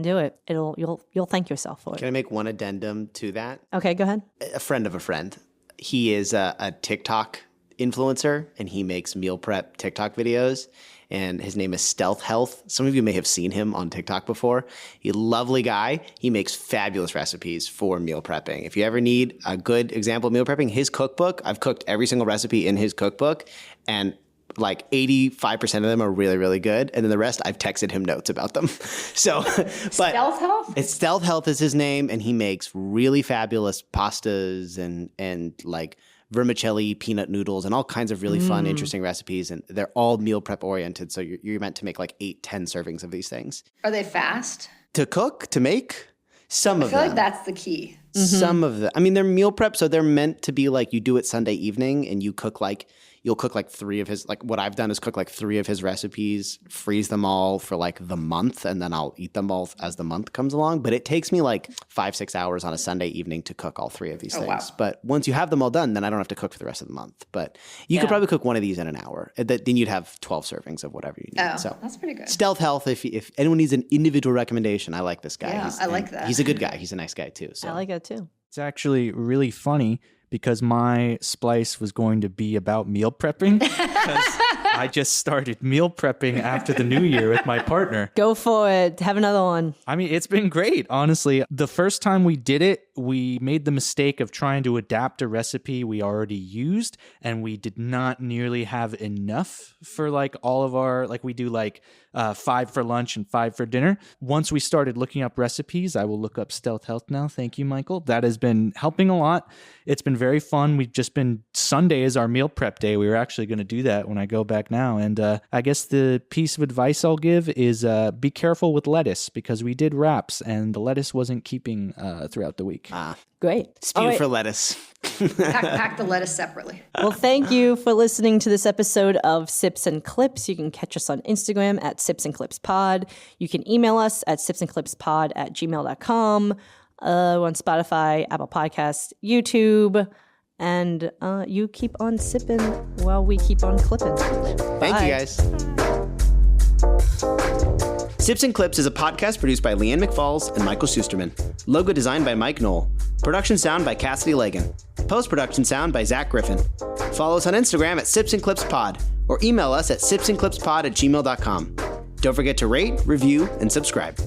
do it. You'll thank yourself for it. Can I make one addendum to that? Okay, go ahead. A friend of a friend. He is a TikTok influencer, and he makes meal prep TikTok videos, and his name is Stealth Health. Some of you may have seen him on TikTok before. He's a lovely guy. He makes fabulous recipes for meal prepping. If you ever need a good example of meal prepping, his cookbook, I've cooked every single recipe in his cookbook, and like 85% of them are really, really good. And then the rest, I've texted him notes about them. So, but Stealth Health? It's Stealth Health is his name. And he makes really fabulous pastas and like vermicelli, peanut noodles, and all kinds of really fun, interesting recipes. And they're all meal prep oriented. So you're meant to make like 8-10 servings of these things. Are they fast? To cook, to make? Some of them. I feel like that's the key. Some of them. I mean, they're meal prep, so they're meant to be like you do it Sunday evening and you'll cook like 3 of his, like what I've done is cook like 3 of his recipes, freeze them all for like the month, and then I'll eat them all as the month comes along. But it takes me like 5-6 hours on a Sunday evening to cook all 3 of these things. Wow. But once you have them all done, then I don't have to cook for the rest of the month. But you could probably cook one of these in an hour. Then you'd have 12 servings of whatever you need. Oh, so that's pretty good. Stealth Health, if anyone needs an individual recommendation, I like this guy. Yeah, I like that. He's a good guy. He's a nice guy too. So. I like it too. It's actually really funny because my splice was going to be about meal prepping because I just started meal prepping after the new year with my partner. Go for it. Have another one. I mean, it's been great, honestly. The first time we did it, we made the mistake of trying to adapt a recipe we already used, and we did not nearly have enough for like all of our, like we do like 5 for lunch and 5 for dinner. Once we started looking up recipes, I will look up Stealth Health now. Thank you, Michael. That has been helping a lot. It's been very fun. We've just been, Sunday is our meal prep day. We were actually going to do that when I go back now. And I guess the piece of advice I'll give is be careful with lettuce because we did wraps and the lettuce wasn't keeping throughout the week. Great. Spew for lettuce. Pack the lettuce separately. Well, thank you for listening to this episode of Sips and Clips. You can catch us on Instagram at Sips and Clips Pod. You can email us at sipsandclipspod@gmail.com. We're on Spotify, Apple Podcasts, YouTube. And you keep on sipping while we keep on clipping. Thank you, guys. Sips and Clips is a podcast produced by Leanne McFalls and Michael Susterman. Logo designed by Mike Knoll. Production sound by Cassidy Legan. Post-production sound by Zach Griffin. Follow us on Instagram at Sips and Clips Pod or email us at sipsandclipspod@gmail.com. Don't forget to rate, review, and subscribe.